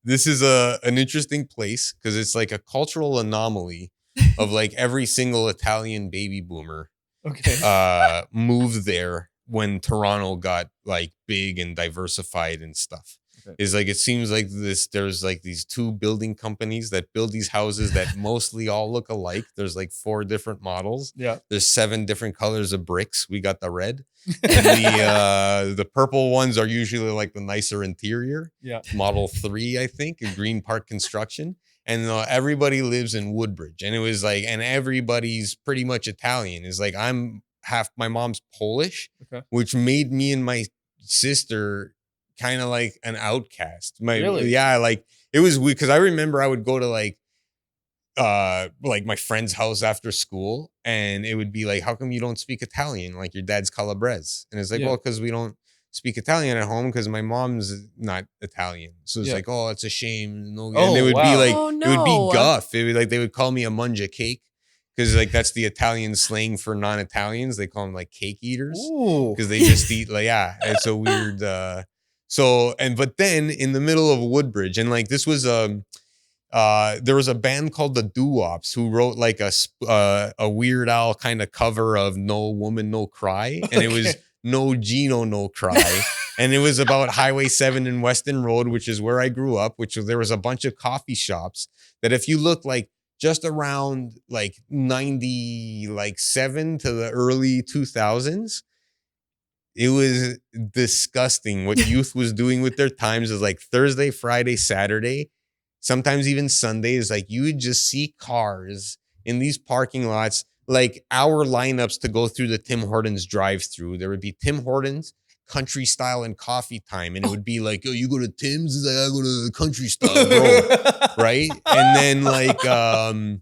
this is an interesting place because it's like a cultural anomaly of like every single Italian baby boomer moved there when Toronto got like big and diversified and stuff. Is like it seems like there's like these 2 building companies that build these houses that mostly all look alike. There's like 4 different models. Yeah. There's 7 different colors of bricks. We got the red. And the purple ones are usually like the nicer interior. Yeah. Model 3, I think, in Green Park Construction. And everybody lives in Woodbridge. And it was like, and everybody's pretty much Italian. It's like my mom's Polish, which made me and my sister kind of like an outcast. Really? Yeah, like it was weird because I remember I would go to like my friend's house after school and it would be like, how come you don't speak Italian? Like your dad's Calabrese. And it's like, well, because we don't speak Italian at home because my mom's not Italian. So it's like, oh, it's a shame. No, and it would be like, it would be guff. It would like, they would call me a munja cake. Because like that's the Italian slang for non-Italians. They call them like cake eaters. Because they just eat like, it's a weird but then in the middle of Woodbridge, and like this was there was a band called the Doo-Wops who wrote like a Weird Al kind of cover of No Woman No Cry, and it was No Gino No Cry. And it was about Highway 7 and Weston Road, which is where I grew up, there was a bunch of coffee shops that if you look like just around like 97 to the early 2000s, it was disgusting what youth was doing with their times. Is like Thursday, Friday, Saturday, sometimes even Sundays. Like you would just see cars in these parking lots, like hour lineups to go through the Tim Hortons drive-through. There would be Tim Hortons, country style, and coffee time. And it would be like, oh, you go to Tim's? It's like, I go to country style, bro. Right? And then like, and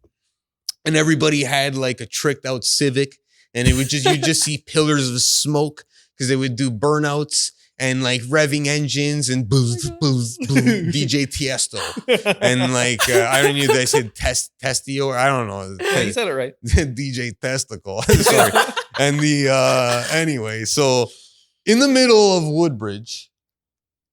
everybody had like a tricked out Civic. And it would just, you just see pillars of smoke because they would do burnouts and like revving engines and booze, DJ Tiesto. And like, I don't know if I said Testio or I don't know. Yeah, you said it right. DJ Testicle. Sorry. And anyway, so in the middle of Woodbridge,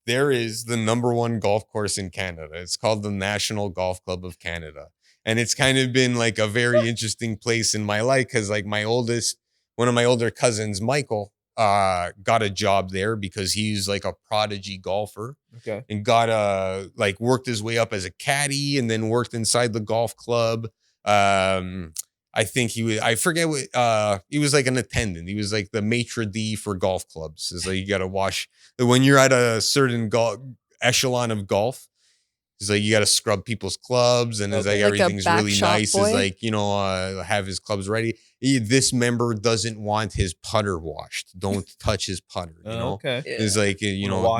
there is the #1 golf course in Canada. It's called the National Golf Club of Canada. And it's kind of been like a very interesting place in my life because like one of my older cousins, Michael, got a job there because he's like a prodigy golfer. Okay. And worked his way up as a caddy and then worked inside the golf club. I think he was like an attendant. He was like the maitre d' for golf clubs. It's like you got to wash when you're at a certain echelon of golf. It's like you got to scrub people's clubs, and it's like everything's really nice. Boy. It's like, have his clubs ready. This member doesn't want his putter washed. Don't touch his putter. You know, okay. It's like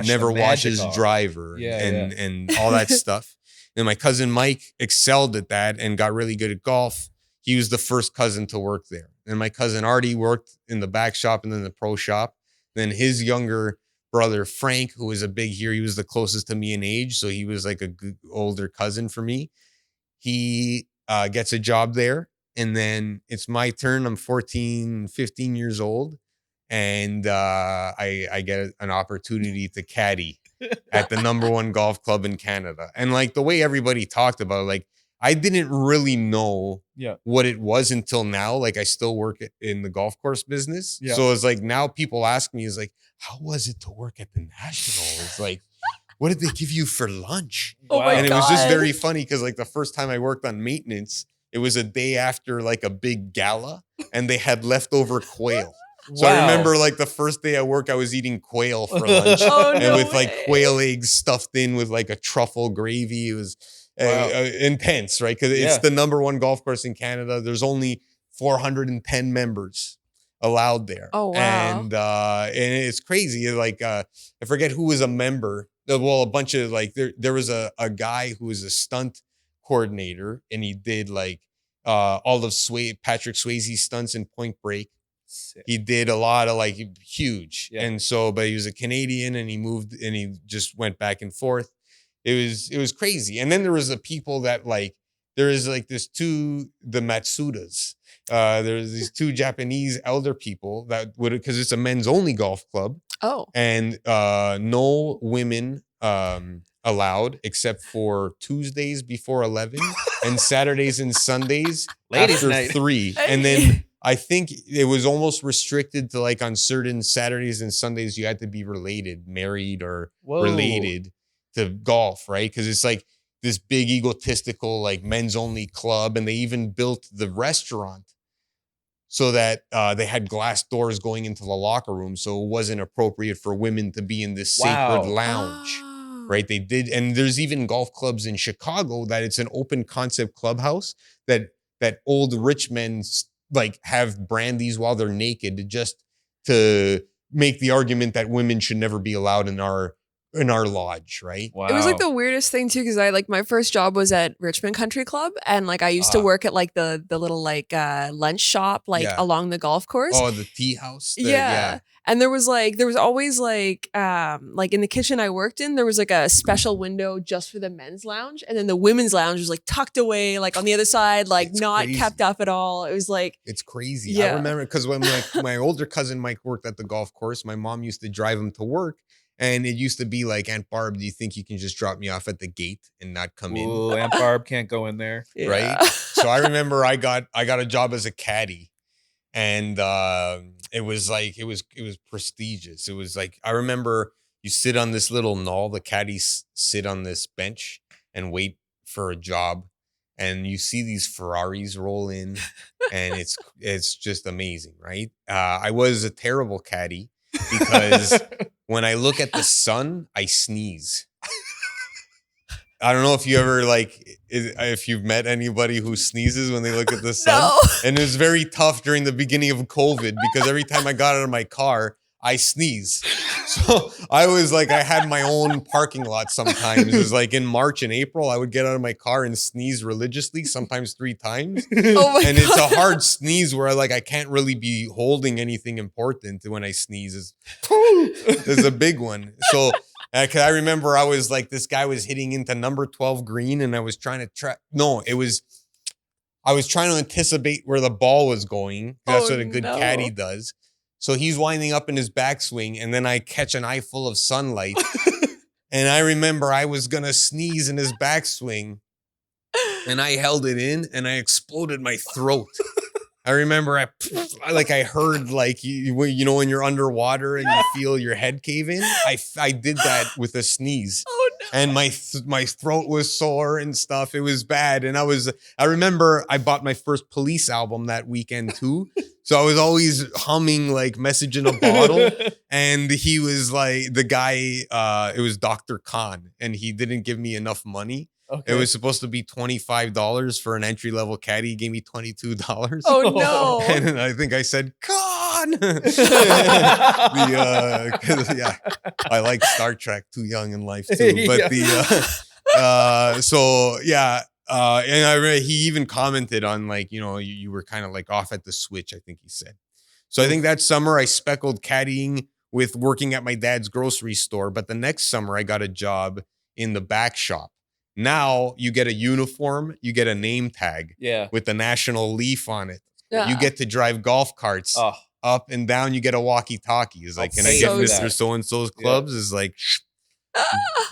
never wash his driver, and all that stuff. And my cousin Mike excelled at that and got really good at golf. He was the first cousin to work there. And my cousin Artie worked in the back shop and then the pro shop. Then his younger brother Frank, who was a big here, he was the closest to me in age, so he was like a good older cousin for me. He gets a job there, and then it's my turn. I'm 14, 15 years old, and I get an opportunity to caddy at the #1 golf club in Canada. And like the way everybody talked about it, like I didn't really know what it was until now. Like I still work in the golf course business. Yeah. So it's like now people ask me, is like, how was it to work at the National? It's like, what did they give you for lunch? Oh my God. And it was just very funny because like the first time I worked on maintenance, it was a day after like a big gala and they had leftover quail. So I remember like the first day at work, I was eating quail for lunch and with like quail eggs stuffed in with like a truffle gravy. It was intense, right? Because it's the #1 golf course in Canada. There's only 410 members allowed there. Oh, wow. And it's crazy. Like, I forget who was a member. Well, a bunch of like, there was a guy who was a stunt coordinator and he did like all of Patrick Swayze's stunts in Point Break. Sick. He did a lot of like huge. Yeah. And so, but he was a Canadian and he moved and he just went back and forth. It was crazy. And then there was the people that like, there is like the Matsudas. There's these 2 Japanese elder people that would, because it's a men's only golf club. Oh. And no women allowed except for Tuesdays before 11 and Saturdays and Sundays Ladies' after night. 3. And then I think it was almost restricted to like on certain Saturdays and Sundays, you had to be married or related to golf, right? Because it's like this big egotistical like men's only club, and they even built the restaurant so that they had glass doors going into the locker room, so it wasn't appropriate for women to be in this sacred lounge, right? They did, and there's even golf clubs in Chicago that it's an open concept clubhouse that old rich men like have brandies while they're naked just to make the argument that women should never be allowed in our lodge, right? Wow. It was like the weirdest thing too, because I like my first job was at Richmond Country Club, and like I used to work at like the little like lunch shop like along the golf course. Oh, the tea house. And there was always like in the kitchen I worked in, there was like a special window just for the men's lounge, and then the women's lounge was like tucked away like on the other side, like it's not crazy. Kept up at all. It was like, it's crazy. I remember because when my older cousin Mike worked at the golf course, my mom used to drive him to work. And it used to be like, Aunt Barb, do you think you can just drop me off at the gate and not come in? Oh, Aunt Barb can't go in there. Right? So I remember I got a job as a caddy. And it was prestigious. It was like, I remember You sit on this little knoll. The caddies sit on this bench and wait for a job. And you see these Ferraris roll in, and it's just amazing, right? I was a terrible caddy because when I look at the sun, I sneeze. I don't know if you ever if you've met anybody who sneezes when they look at the sun. No. And it was very tough during the beginning of COVID because every time I got out of my car, I sneeze. So I was like, I had my own parking lot sometimes. It was like in March and April, I would get out of my car and sneeze religiously, sometimes 3 times. Oh my And God. it's a hard sneeze where I can't really be holding anything important when I sneeze. It's a big one. So I remember I was like, this guy was hitting into number 12 green and I was trying to I was trying to anticipate where the ball was going. That's what a good caddy does. So he's winding up in his backswing, and then I catch an eye full of sunlight. And I remember I was going to sneeze in his backswing, and I held it in, and I exploded my throat. I remember I heard you know when you're underwater and you feel your head cave in. I did that with a sneeze. Oh no. And my throat was sore and stuff. It was bad. And I remember I bought my first Police album that weekend too. So I was always humming Message in a Bottle. And he was the guy, it was Dr. Khan, and he didn't give me enough money. Okay. It was supposed to be $25 for an entry-level caddy. He gave me $22. Oh no. And I think I said, Khan! I like Star Trek, too young in life too. But and he even commented on you were kind of off at the switch, I think he said. So I think that summer I speckled caddying with working at my dad's grocery store. But the next summer I got a job in the back shop. Now you get a uniform, you get a name tag with the national leaf on it. Yeah. You get to drive golf carts up and down. You get a walkie-talkie. It's like, can I get Mr. So-and-so's clubs? It's like,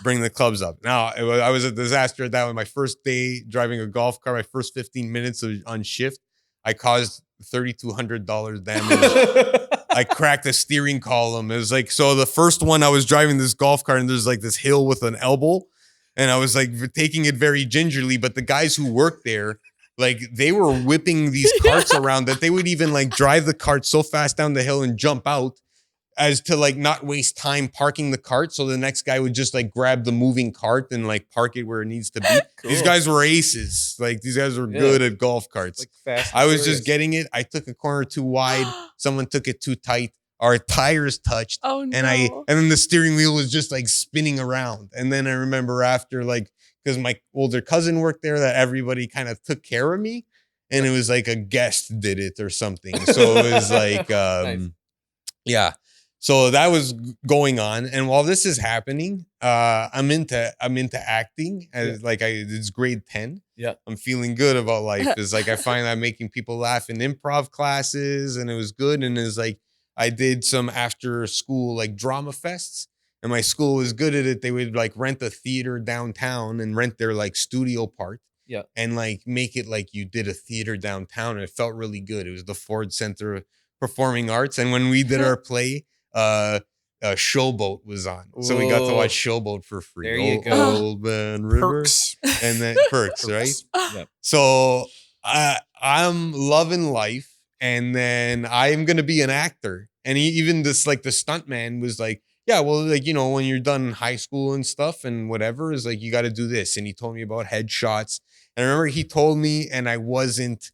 bring the clubs up. Now, I was a disaster at that one. My first day driving a golf cart, my first 15 minutes on shift, I caused $3,200 damage. I cracked a steering column. It was so the first one I was driving this golf cart and there's this hill with an elbow. And I was taking it very gingerly, but the guys who worked there, they were whipping these carts around that they would even drive the cart so fast down the hill and jump out as to not waste time parking the cart. So the next guy would just grab the moving cart and park it where it needs to be. Cool. These guys were aces. These guys were good at golf carts. Fast I was just getting it. I took a corner too wide. Someone took it too tight. Our tires touched. Oh no. And then the steering wheel was just spinning around. And then I remember after because my older cousin worked there, that everybody kind of took care of me. And it was a guest did it or something. So it was nice. Yeah. So that was going on. And while this is happening, I'm into acting as it's grade 10. Yeah. I'm feeling good about life. It's I find I'm making people laugh in improv classes, and it was good. And it's I did some after school drama fests, and my school was good at it. They would rent a theater downtown and rent their studio part. Yeah. And make it you did a theater downtown, and it felt really good. It was the Ford Center of Performing Arts. And when we did our play, Showboat was on. So we got to watch Showboat for free. There you go. Old Man River. Perks. And then Perks, right? Yep. So I'm loving life. And then I'm going to be an actor. And even this, the stuntman was yeah, well, when you're done high school and stuff and whatever, is you got to do this. And he told me about headshots. And I remember he told me, and I wasn't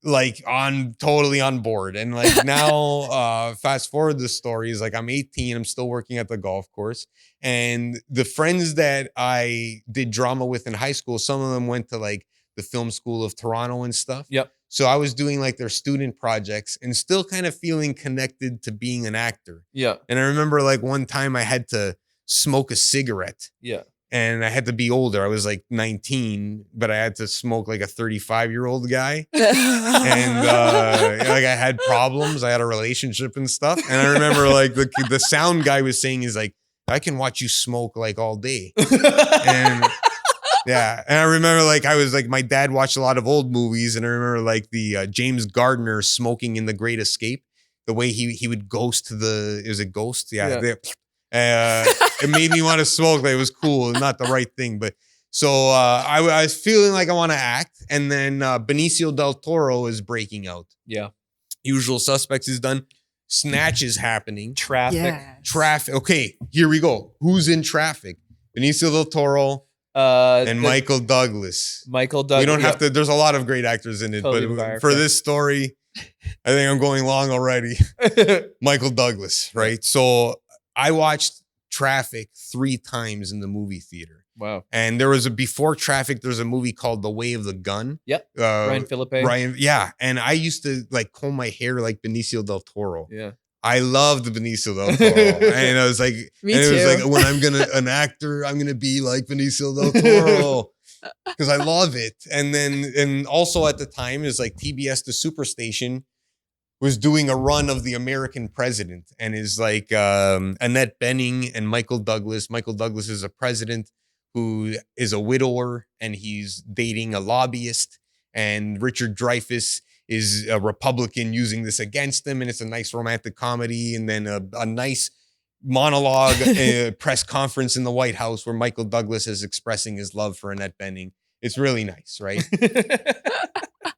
totally on board. And now, fast forward the story is I'm 18. I'm still working at the golf course. And the friends that I did drama with in high school, some of them went to the film school of Toronto and stuff. Yep. So I was doing their student projects and still kind of feeling connected to being an actor. Yeah. And I remember one time I had to smoke a cigarette. Yeah. And I had to be older. I was 19, but I had to smoke a 35-year-old guy. And I had problems. I had a relationship and stuff. And I remember the sound guy was saying I can watch you smoke all day. And yeah. And I remember I was my dad watched a lot of old movies, and I remember the James Gardner smoking in The Great Escape, the way he would ghost it was a ghost. Yeah. It made me want to smoke. Like, it was cool, not the right thing. But so I was feeling like I want to act. And then Benicio del Toro is breaking out. Yeah. Usual Suspects is done. Snatch is happening. Traffic. Okay, here we go. Who's in Traffic? Benicio del Toro and Michael Douglas. Michael Douglas. We don't have to. There's a lot of great actors in it, Totally but for this story, I think I'm going long already. Michael Douglas, right? So I watched Traffic 3 times in the movie theater. Wow. And there was before Traffic, there's a movie called The Way of the Gun. Yep. Ryan Philippe. Yeah. And I used to like comb my hair like Benicio del Toro. Yeah. I loved Benicio del Toro. And I was like, Me and too. it was like, when I'm an actor, I'm gonna be like Benicio del Toro. Because I love it. And also at the time, is like TBS The Superstation was doing a run of The American President, and is like Annette Bening and Michael Douglas. Michael Douglas is a president who is a widower, and he's dating a lobbyist, and Richard Dreyfuss is a Republican using this against him, and it's a nice romantic comedy, and then a nice monologue press conference in the White House where Michael Douglas is expressing his love for Annette Bening. It's really nice, right?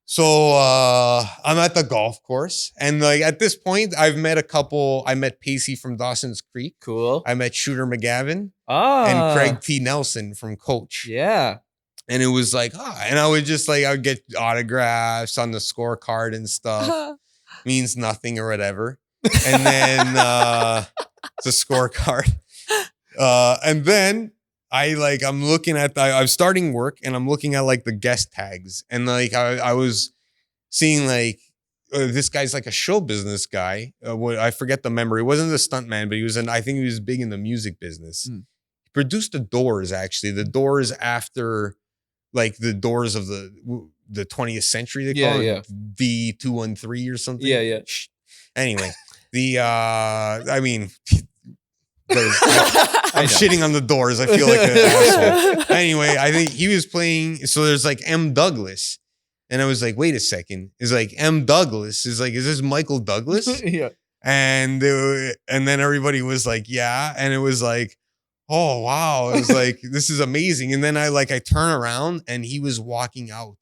So I'm at the golf course, and like at this point, I've met a couple. I met Pacey from Dawson's Creek. Cool. I met Shooter McGavin Ah. and Craig T. Nelson from Coach. Yeah. And it was like, and I would just like, I would get autographs on the scorecard and stuff. Means nothing or whatever. And then it's a scorecard. And then I'm looking at, I'm starting work, and I'm looking at like the guest tags. And like, I was seeing like, this guy's like a show business guy. I forget the member. He wasn't a stunt man, but I think he was big in the music business. He produced The Doors, actually. The Doors after like the Doors of the 20th century, they call it D213 or something. Yeah. Anyway, I mean, I'm shitting on the Doors. I feel like an asshole. Anyway, I think he was playing. So there's like M. Douglas, and I was like, wait a second. It's like M. Douglas is like, is this Michael Douglas? Yeah. And then everybody was like, yeah, and it was like, oh wow, it was like, this is amazing. And then I turn around, and he was walking out,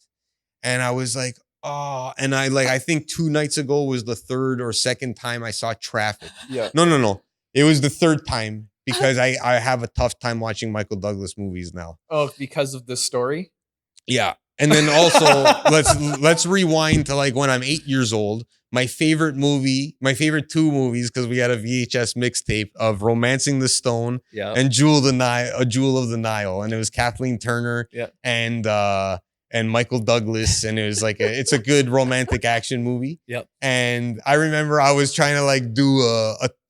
and I was like, oh, and I think 2 nights ago was the 3rd or 2nd time I saw Traffic. Yeah. No. It was the 3rd time, because I have a tough time watching Michael Douglas movies now. Oh, because of the story? Yeah. And then also let's rewind to like when I'm 8 years old. My favorite 2 movies, because we had a VHS mixtape of Romancing the Stone and Jewel of the Nile. And it was Kathleen Turner and Michael Douglas, and it was like it's a good romantic action movie. Yep. And I remember I was trying to like do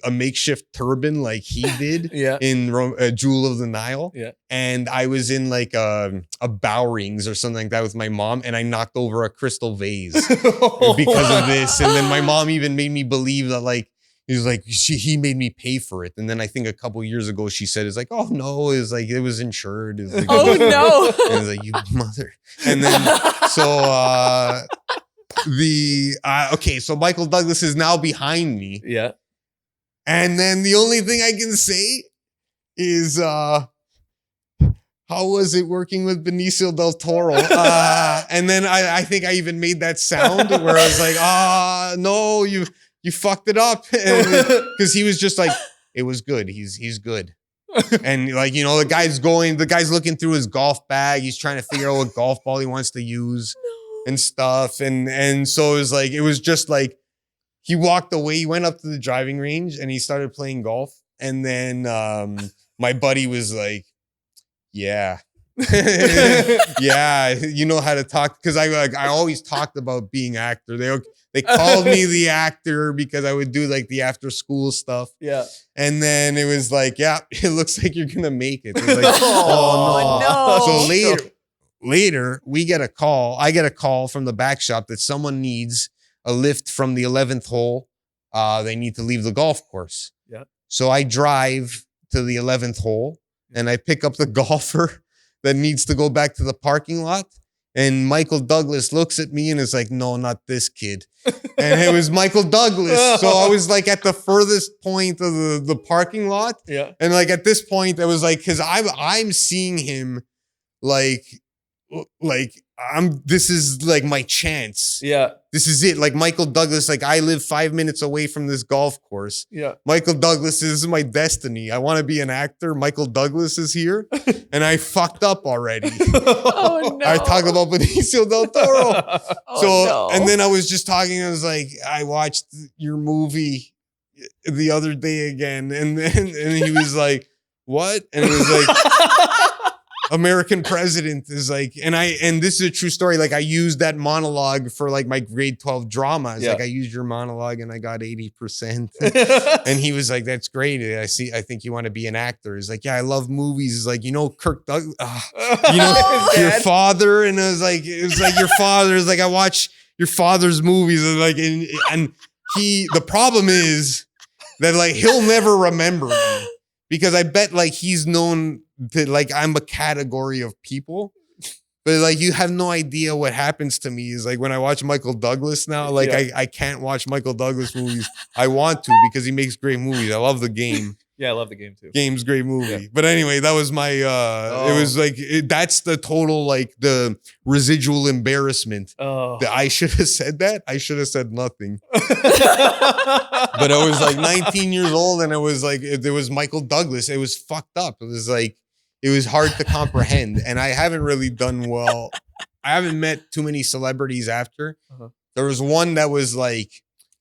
a makeshift turban like he did in Jewel of the Nile. Yeah. And I was in like a Bowrings or something like that with my mom, and I knocked over a crystal vase because of this. And then my mom even made me believe that like, he was like, he made me pay for it. And then I think a couple years ago, she said, it's like, oh no, it's like, it was insured. Like, oh no. And I was like, you mother. And then, so okay, so Michael Douglas is now behind me. Yeah. And then the only thing I can say is, how was it working with Benicio del Toro? And then I think I even made that sound where I was like, no, you fucked it up. Because he was just like, it was good. He's good. And like, you know, the guy's looking through his golf bag. He's trying to figure out what golf ball he wants to use and stuff. And so it was just like, he walked away. He went up to the driving range and he started playing golf. And then my buddy was like, yeah. Yeah, you know how to talk. Because I always talked about being actor. They called me the actor because I would do like the after school stuff. Yeah. And then it was like, yeah, it looks like you're going to make it. It was like, oh no. So later we get a call. I get a call from the back shop that someone needs a lift from the 11th hole. They need to leave the golf course. Yeah. So I drive to the 11th hole and I pick up the golfer that needs to go back to the parking lot. And Michael Douglas looks at me and is like, no, not this kid. and it was Michael Douglas. So I was like at the furthest point of the parking lot. Yeah. And like at this point, I was like, because I'm seeing him like this is like my chance. Yeah. This is it. Like Michael Douglas, like I live 5 minutes away from this golf course. Yeah. Michael Douglas, this is my destiny. I want to be an actor. Michael Douglas is here. And I fucked up already. Oh no. I talked about Benicio del Toro. Oh, no. And then I was just talking. I was like, I watched your movie the other day again. And he was like, what? And it was like, American President is like, and this is a true story. Like I used that monologue for like my grade 12 drama. It's like I used your monologue and I got 80%. And he was like, that's great. I think you want to be an actor. He's like, yeah, I love movies. He's like, Kirk Douglas, your father. And it was like your father is like, I watch your father's movies. And like, and the problem is that like, he'll never remember me because I bet like he's known that like I'm a category of people, but like you have no idea what happens to me is like when I watch Michael Douglas now, like I can't watch Michael Douglas movies. I want to because he makes great movies. I love The Game. Yeah, I love The Game too. Game's great movie. But anyway, that was my it was like that's the total like the residual embarrassment. That I should have said that. I should have said nothing. But I was like 19 years old and it was like there was Michael Douglas. It was fucked up. It was like it was hard to comprehend. And I haven't really done well. I haven't met too many celebrities after. There was one that was like,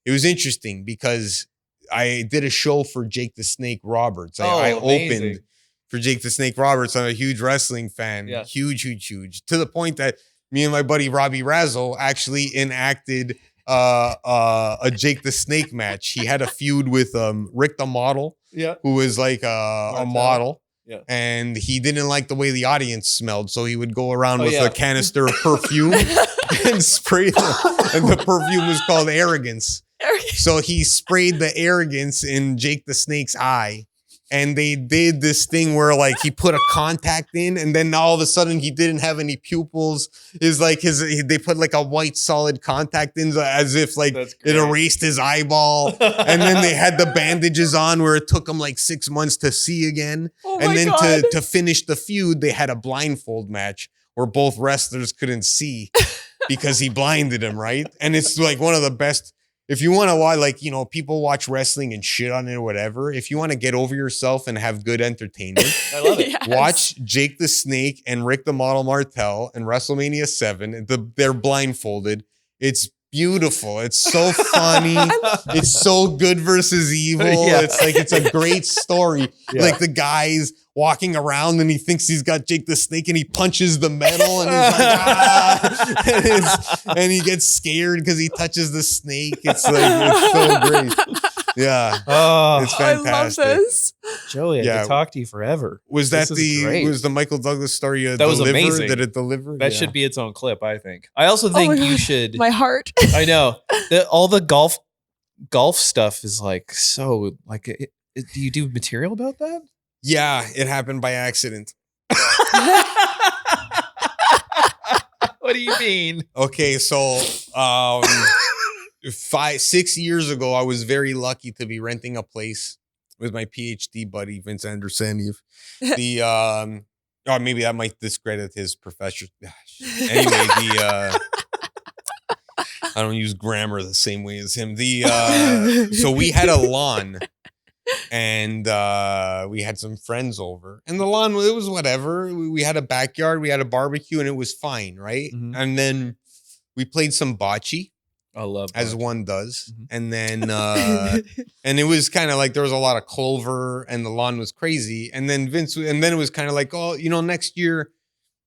it was interesting because I did a show for Jake the Snake Roberts. I opened for Jake the Snake Roberts. I'm a huge wrestling fan. Yeah. Huge. To the point that me and my buddy Robbie Razzo actually enacted a Jake the Snake match. He had a feud with Rick the Model, who was like a model. Yeah. And he didn't like the way the audience smelled. So he would go around with a canister of perfume and spray them. And the perfume was called Arrogance. So he sprayed the Arrogance in Jake the Snake's eye. And they did this thing where like he put a contact in and then all of a sudden he didn't have any pupils. Is like they put like a white solid contact in as if like it erased his eyeball. And then they had the bandages on where it took him like 6 months to see again. And then to finish the feud, they had a blindfold match where both wrestlers couldn't see because he blinded him, right? And it's like one of the best. If you want to watch, like, people watch wrestling and shit on it or whatever. If you want to get over yourself and have good entertainment, I love it. Watch Jake the Snake and Rick the Model Martel in WrestleMania 7. They're blindfolded. It's beautiful. It's so funny. It's so good versus evil. Yeah. It's like, it's a great story. Yeah. Like the guy's walking around and he thinks he's got Jake the Snake and he punches the metal and he's like, and he gets scared because he touches the snake. It's like, it's so great. Yeah. Oh, it's fantastic. I love this. Joey, I could talk to you forever. Was the Michael Douglas story that was amazing? Did it deliver? That should be its own clip, I think. I also think you should. My heart. I know. All the golf stuff is like, so like, do you do material about that? Yeah, it happened by accident. What do you mean? Okay, so 6 years ago, I was very lucky to be renting a place with my PhD buddy, Vince Anderson. Maybe that might discredit his profession. Anyway, I don't use grammar the same way as him. So we had a lawn. And we had some friends over. And the lawn, it was whatever. We had a backyard, we had a barbecue, and it was fine, right? Mm-hmm. And then we played some bocce. I love as one does. Mm-hmm. And then and it was kind of like there was a lot of clover and the lawn was crazy. And then it was kind of like, oh, next year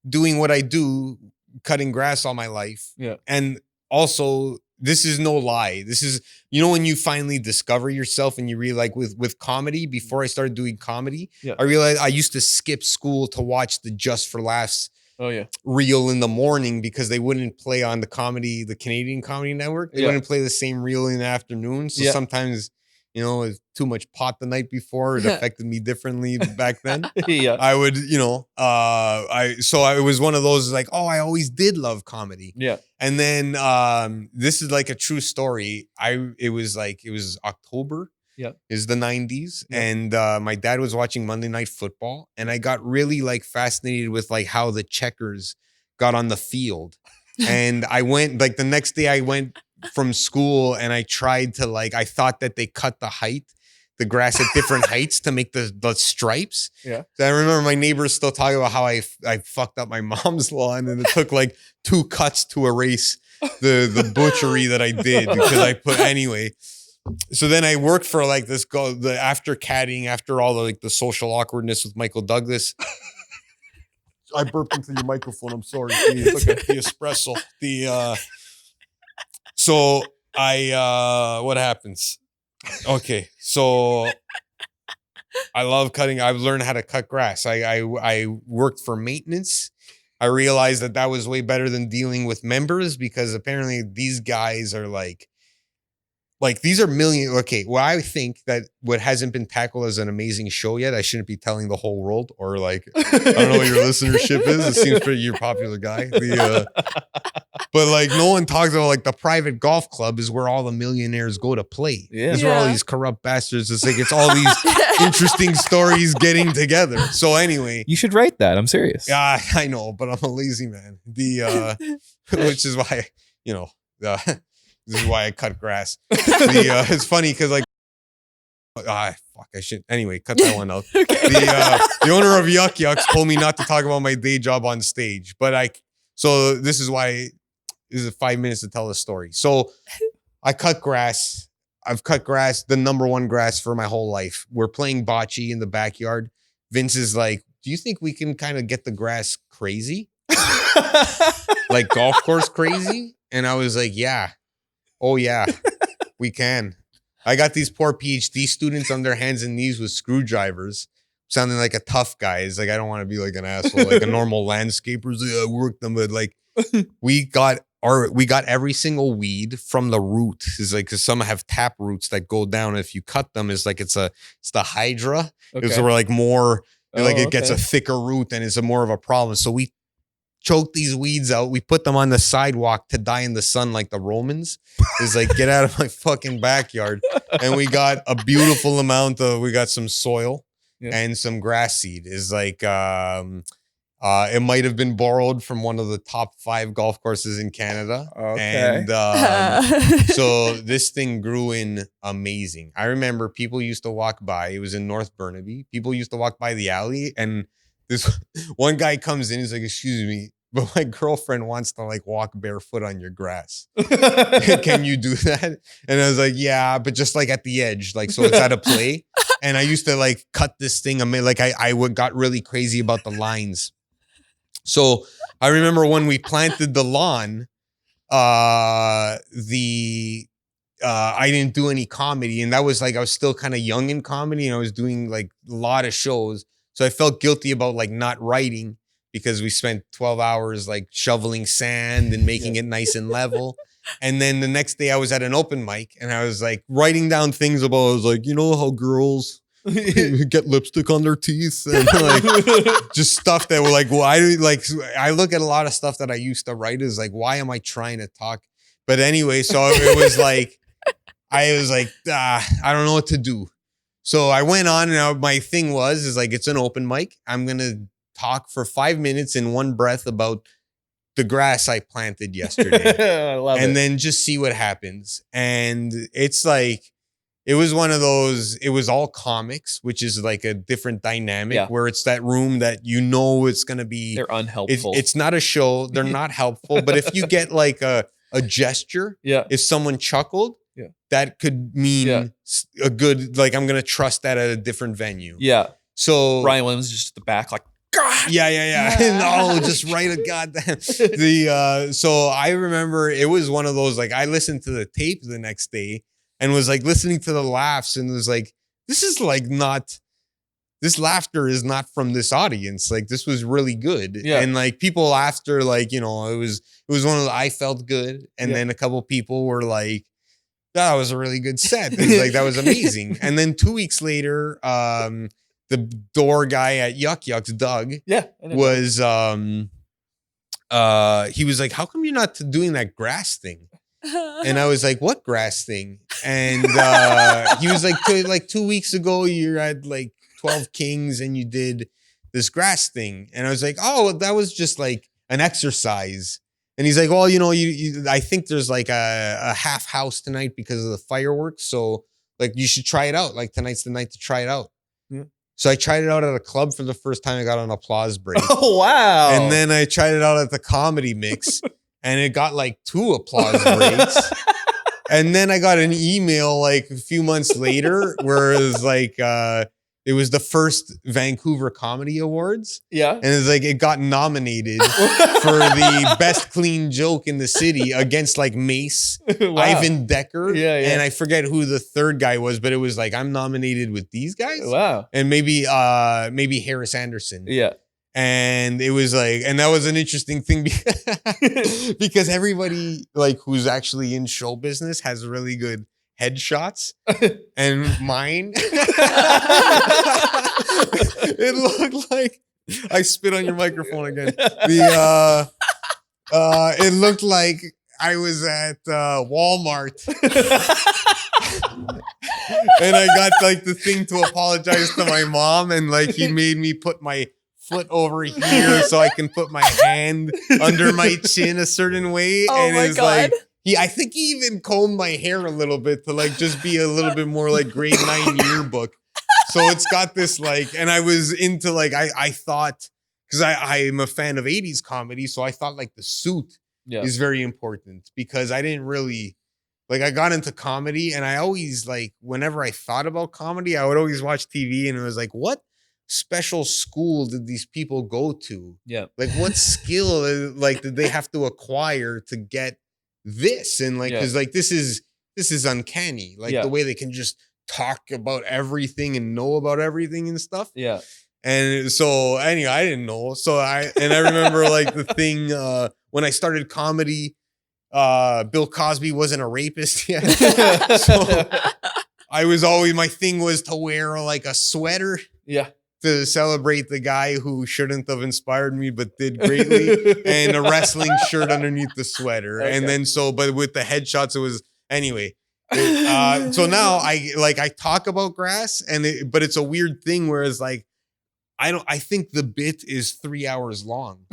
doing what I do, cutting grass all my life. Yeah. And also, this is no lie. This is, when you finally discover yourself and you realize with comedy, before I started doing comedy, I realized I used to skip school to watch the Just for Laughs reel in the morning because they wouldn't play on the Canadian Comedy Network. They wouldn't play the same reel in the afternoon. So sometimes you know, with too much pot the night before, it affected me differently back then. Yeah. I would, you know, I was one of those like, oh, I always did love comedy. Yeah. And then this is like a true story. It was October. Yeah. Is the 90s. Yeah. And my dad was watching Monday Night Football. And I got really like fascinated with like how the checkers got on the field. And I went like the next day I went from school and I tried to like, I thought that they cut the grass at different heights to make the stripes. Yeah. So I remember my neighbors still talking about how I fucked up my mom's lawn and it took like 2 cuts to erase the butchery that I did because I put anyway. So then I worked for like the after caddying, after all the like the social awkwardness with Michael Douglas. I burped into your microphone. I'm sorry. The espresso. So what happens? Okay, so I love cutting. I've learned how to cut grass. I worked for maintenance. I realized that was way better than dealing with members because apparently these guys are like these are million. Okay, well, I think that what hasn't been tackled as an amazing show yet, I shouldn't be telling the whole world or like, I don't know what your listenership is. It seems pretty, you're a popular guy. But like no one talks about like the private golf club is where all the millionaires go to play. Yeah. It's where all these corrupt bastards. It's like, it's all these interesting stories getting together. So anyway. You should write that. I'm serious. Yeah, I know, but I'm a lazy man. Which is why, you know, this is why I cut grass. It's funny because like, I should. Anyway, cut that one out. Okay. The owner of Yuck Yucks told me not to talk about my day job on stage, so this is why this is 5 minutes to tell the story. So I cut grass. I've cut grass, the number one grass for my whole life. We're playing bocce in the backyard. Vince is like, do you think we can kind of get the grass crazy? Like golf course crazy? And I was like, yeah. Oh, yeah, we can. I got these poor PhD students on their hands and knees with screwdrivers, sounding like a tough guy. It's like, I don't want to be like an asshole, like a normal landscaper. I worked them, but like we got every single weed from the root. It's like, cause some have tap roots that go down. If you cut them, it's like, it's the hydra. Okay. It's where like more, like it gets okay. a thicker root and it's more of a problem. So we choke these weeds out. We put them on the sidewalk to die in the sun like the Romans. It's like, get out of my fucking backyard. And we got a beautiful amount we got some soil and some grass seed. Is like, it might have been borrowed from one of the top 5 golf courses in Canada. Okay. And so this thing grew in amazing. I remember people used to walk by. It was in North Burnaby. People used to walk by the alley and this one guy comes in, he's like, excuse me, but my girlfriend wants to like walk barefoot on your grass. Can you do that? And I was like, yeah, but just like at the edge, like, so it's out of play. And I used to like cut this thing. Like I got really crazy about the lines. So I remember when we planted the lawn, I didn't do any comedy. And that was like, I was still kind of young in comedy and I was doing like a lot of shows. So I felt guilty about like not writing because we spent 12 hours like shoveling sand and making it nice and level. And then the next day I was at an open mic and I was like writing down things about, I was like, you know how girls get lipstick on their teeth and like just stuff that were like, why do like, I look at a lot of stuff that I used to write is like, why am I trying to talk? But anyway, so it was like, I was like, I don't know what to do. So I went on and my thing is like, it's an open mic. I'm going to talk for 5 minutes in one breath about the grass I planted yesterday. I love it. And then just see what happens. And it's like, it was one of those, it was all comics, which is like a different dynamic where it's that room that you know it's going to be. They're unhelpful. It's not a show. They're not helpful. But if you get like a gesture, if someone chuckled, that could mean a good, like, I'm going to trust that at a different venue. Yeah. So Ryan Williams is just at the back, like, God. Yeah. No, just write a goddamn. So I remember it was one of those, like, I listened to the tape the next day and was like listening to the laughs and was like, this laughter is not from this audience. Like, this was really good. Yeah. And like people after, like, you know, it was one of the, I felt good. And then a couple people were like, that was a really good set. He's like, that was amazing. And then 2 weeks later, the door guy at Yuck Yucks, Doug, was he was like, how come you're not doing that grass thing? And I was like, what grass thing? And he was like, 2 weeks ago, you're at like 12 Kings and you did this grass thing. And I was like, oh, that was just like an exercise. And he's like, well, you know, I think there's like a half house tonight because of the fireworks. So like, you should try it out. Like tonight's the night to try it out. Yeah. So I tried it out at a club for the first time. I got an applause break. Oh, wow. And then I tried it out at the Comedy Mix and it got like 2 applause breaks. And then I got an email like a few months later where it was like, it was the first Vancouver Comedy Awards. Yeah. And it's like, it got nominated for the best clean joke in the city against like Mace, wow. Ivan Decker. Yeah. And I forget who the third guy was, but it was like, I'm nominated with these guys. Wow. And maybe Harris Anderson. Yeah. And it was like, and that was an interesting thing because everybody like who's actually in show business has really good headshots, and mine, it looked like I spit on your microphone again. It looked like I was at Walmart, and I got like the thing to apologize to my mom, and like he made me put my foot over here so I can put my hand under my chin a certain way, and it's like. I think he even combed my hair a little bit to like just be a little bit more like grade 9 yearbook. So it's got this like, and I was into like, I thought, because I'm a fan of 80s comedy. So I thought like the suit is very important because I didn't really, like I got into comedy and I always like, whenever I thought about comedy, I would always watch TV and it was like, what special school did these people go to? Yeah. Like what skill like did they have to acquire to get this? And like because like this is uncanny, like the way they can just talk about everything and know about everything and stuff. And so anyway, I didn't know, so I remember like the thing when I started comedy, Bill Cosby wasn't a rapist yet. So I was always, my thing was to wear like a sweater to celebrate the guy who shouldn't have inspired me, but did greatly, and a wrestling shirt underneath the sweater. Okay. And then but with the headshots, it was, anyway. So now I talk about grass but it's a weird thing where it's like, I think the bit is 3 hours long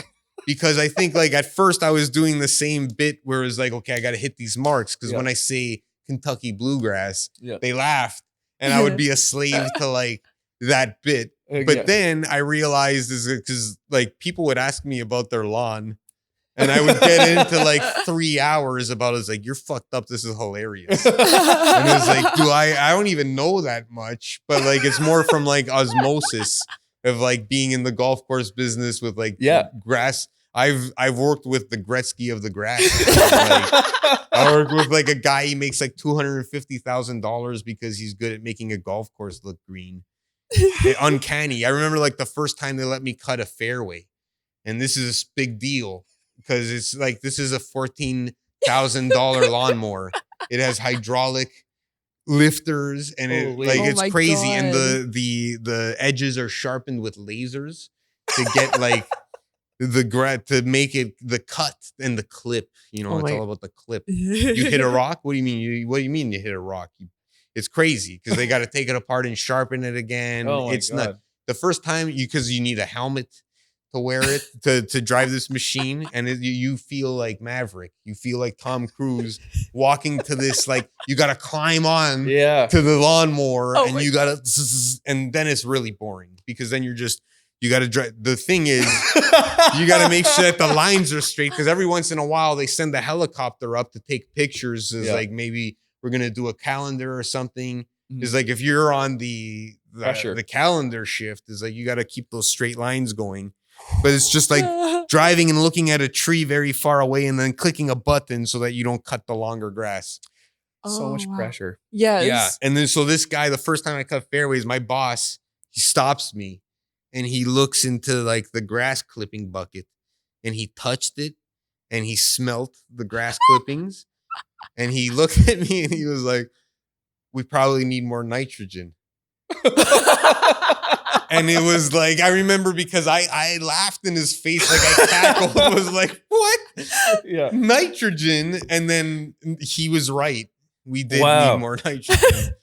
because I think like at first I was doing the same bit where it's like, okay, I got to hit these marks. Cause when I say Kentucky bluegrass, they laughed and I would be a slave to like that bit. But then I realized is because like people would ask me about their lawn and I would get into like 3 hours about it's like, you're fucked up. This is hilarious. And it's like, I don't even know that much, but like, it's more from like osmosis of like being in the golf course business with like grass. I've worked with the Gretzky of the grass. Like, I worked with like a guy, he makes like $250,000 because he's good at making a golf course look green. Uncanny. I remember like the first time they let me cut a fairway, and this is a big deal because it's like this is a $14,000 lawnmower. It has hydraulic lifters and it's crazy. God. And the edges are sharpened with lasers to get like to make it the cut and the clip. You know, it's all about the clip. You hit a rock. What do you mean? What do you mean you hit a rock? It's crazy because they got to take it apart and sharpen it again. It's not the first time because you need a helmet to wear it to drive this machine. And you feel like Maverick. You feel like Tom Cruise walking to this, like you got to climb on to the lawnmower and you got to, and then it's really boring because then you got to drive. The thing is, you got to make sure that the lines are straight because every once in a while they send the helicopter up to take pictures. As like maybe we're going to do a calendar or something. It's like if you're on the calendar shift, is like you got to keep those straight lines going. But it's just like driving and looking at a tree very far away and then clicking a button so that you don't cut the longer grass. So much pressure. Yes. Yeah. And then so this guy, the first time I cut fairways, my boss, he stops me and he looks into like the grass clipping bucket and he touched it and he smelt the grass clippings. And he looked at me and he was like, we probably need more nitrogen. And it was like, I remember because I laughed in his face, like I cackled. I was like, what? Yeah. Nitrogen. And then he was right. We did Wow. need more nitrogen.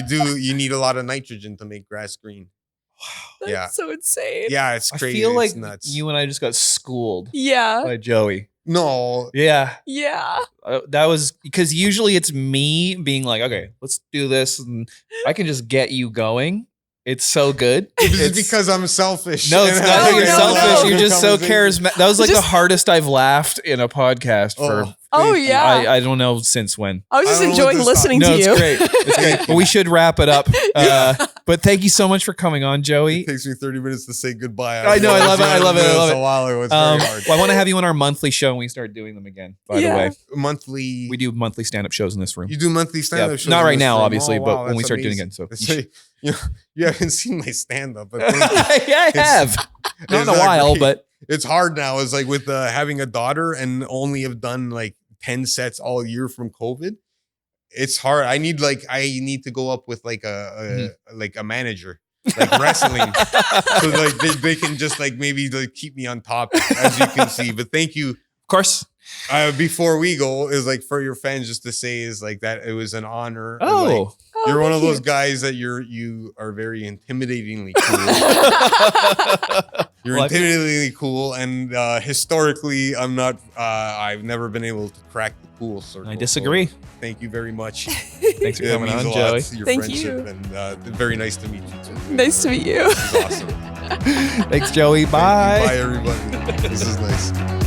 You need a lot of nitrogen to make grass green. That's Yeah. so insane. Yeah, it's I crazy. feel like it's nuts. you and I just got schooled Yeah. by Joey. No. Yeah. Yeah. That was because usually it's me being like, okay, let's do this. And I can just get you going. It's so good. It's because I'm selfish. No, it's And not I that you're think I selfish. love You're the just so conversation. charismatic. That was like the Just- hardest I've laughed in a podcast for. Oh, thank you. yeah. I don't know since when. I was just I don't know enjoying what to listening No, to it's you. great. It's great. But we should wrap it up. But thank you so much for coming on, Joey. It takes me 30 minutes to say goodbye. I know, I love it, I love it, I love it. A while ago. It's very hard. Well, I want to have you on our monthly show when we start doing them again. By the way, Monthly. we do monthly stand-up shows in this room. You do monthly stand-up Yeah, shows? not in right this now, room? obviously, Oh, but wow, when we that's start doing it amazing. again. So You haven't seen my stand-up, but thank you. yeah, I have. Not in a It's while, great. but It's hard now. It's like with having a daughter and only have done like 10 sets all year from COVID. It's hard. I need to go up with like a manager, like wrestling. So like they can just like maybe like keep me on top, as you can see. But thank you. of course. Before we go, is like for your fans just to say is like that it was an honor. and, like, Oh, you're one of thank those guys that you are very intimidatingly cool. You're Well, intimidatingly cool, and historically, I've never been able to crack the cool circle. I disagree. So thank you very much. Thanks for It coming means on, a lot, Joey. your Thank friendship, you. and very nice to meet you too. Nice to meet you. This is awesome. Thanks, Joey. Thank you. Bye. Bye, everybody. This is nice.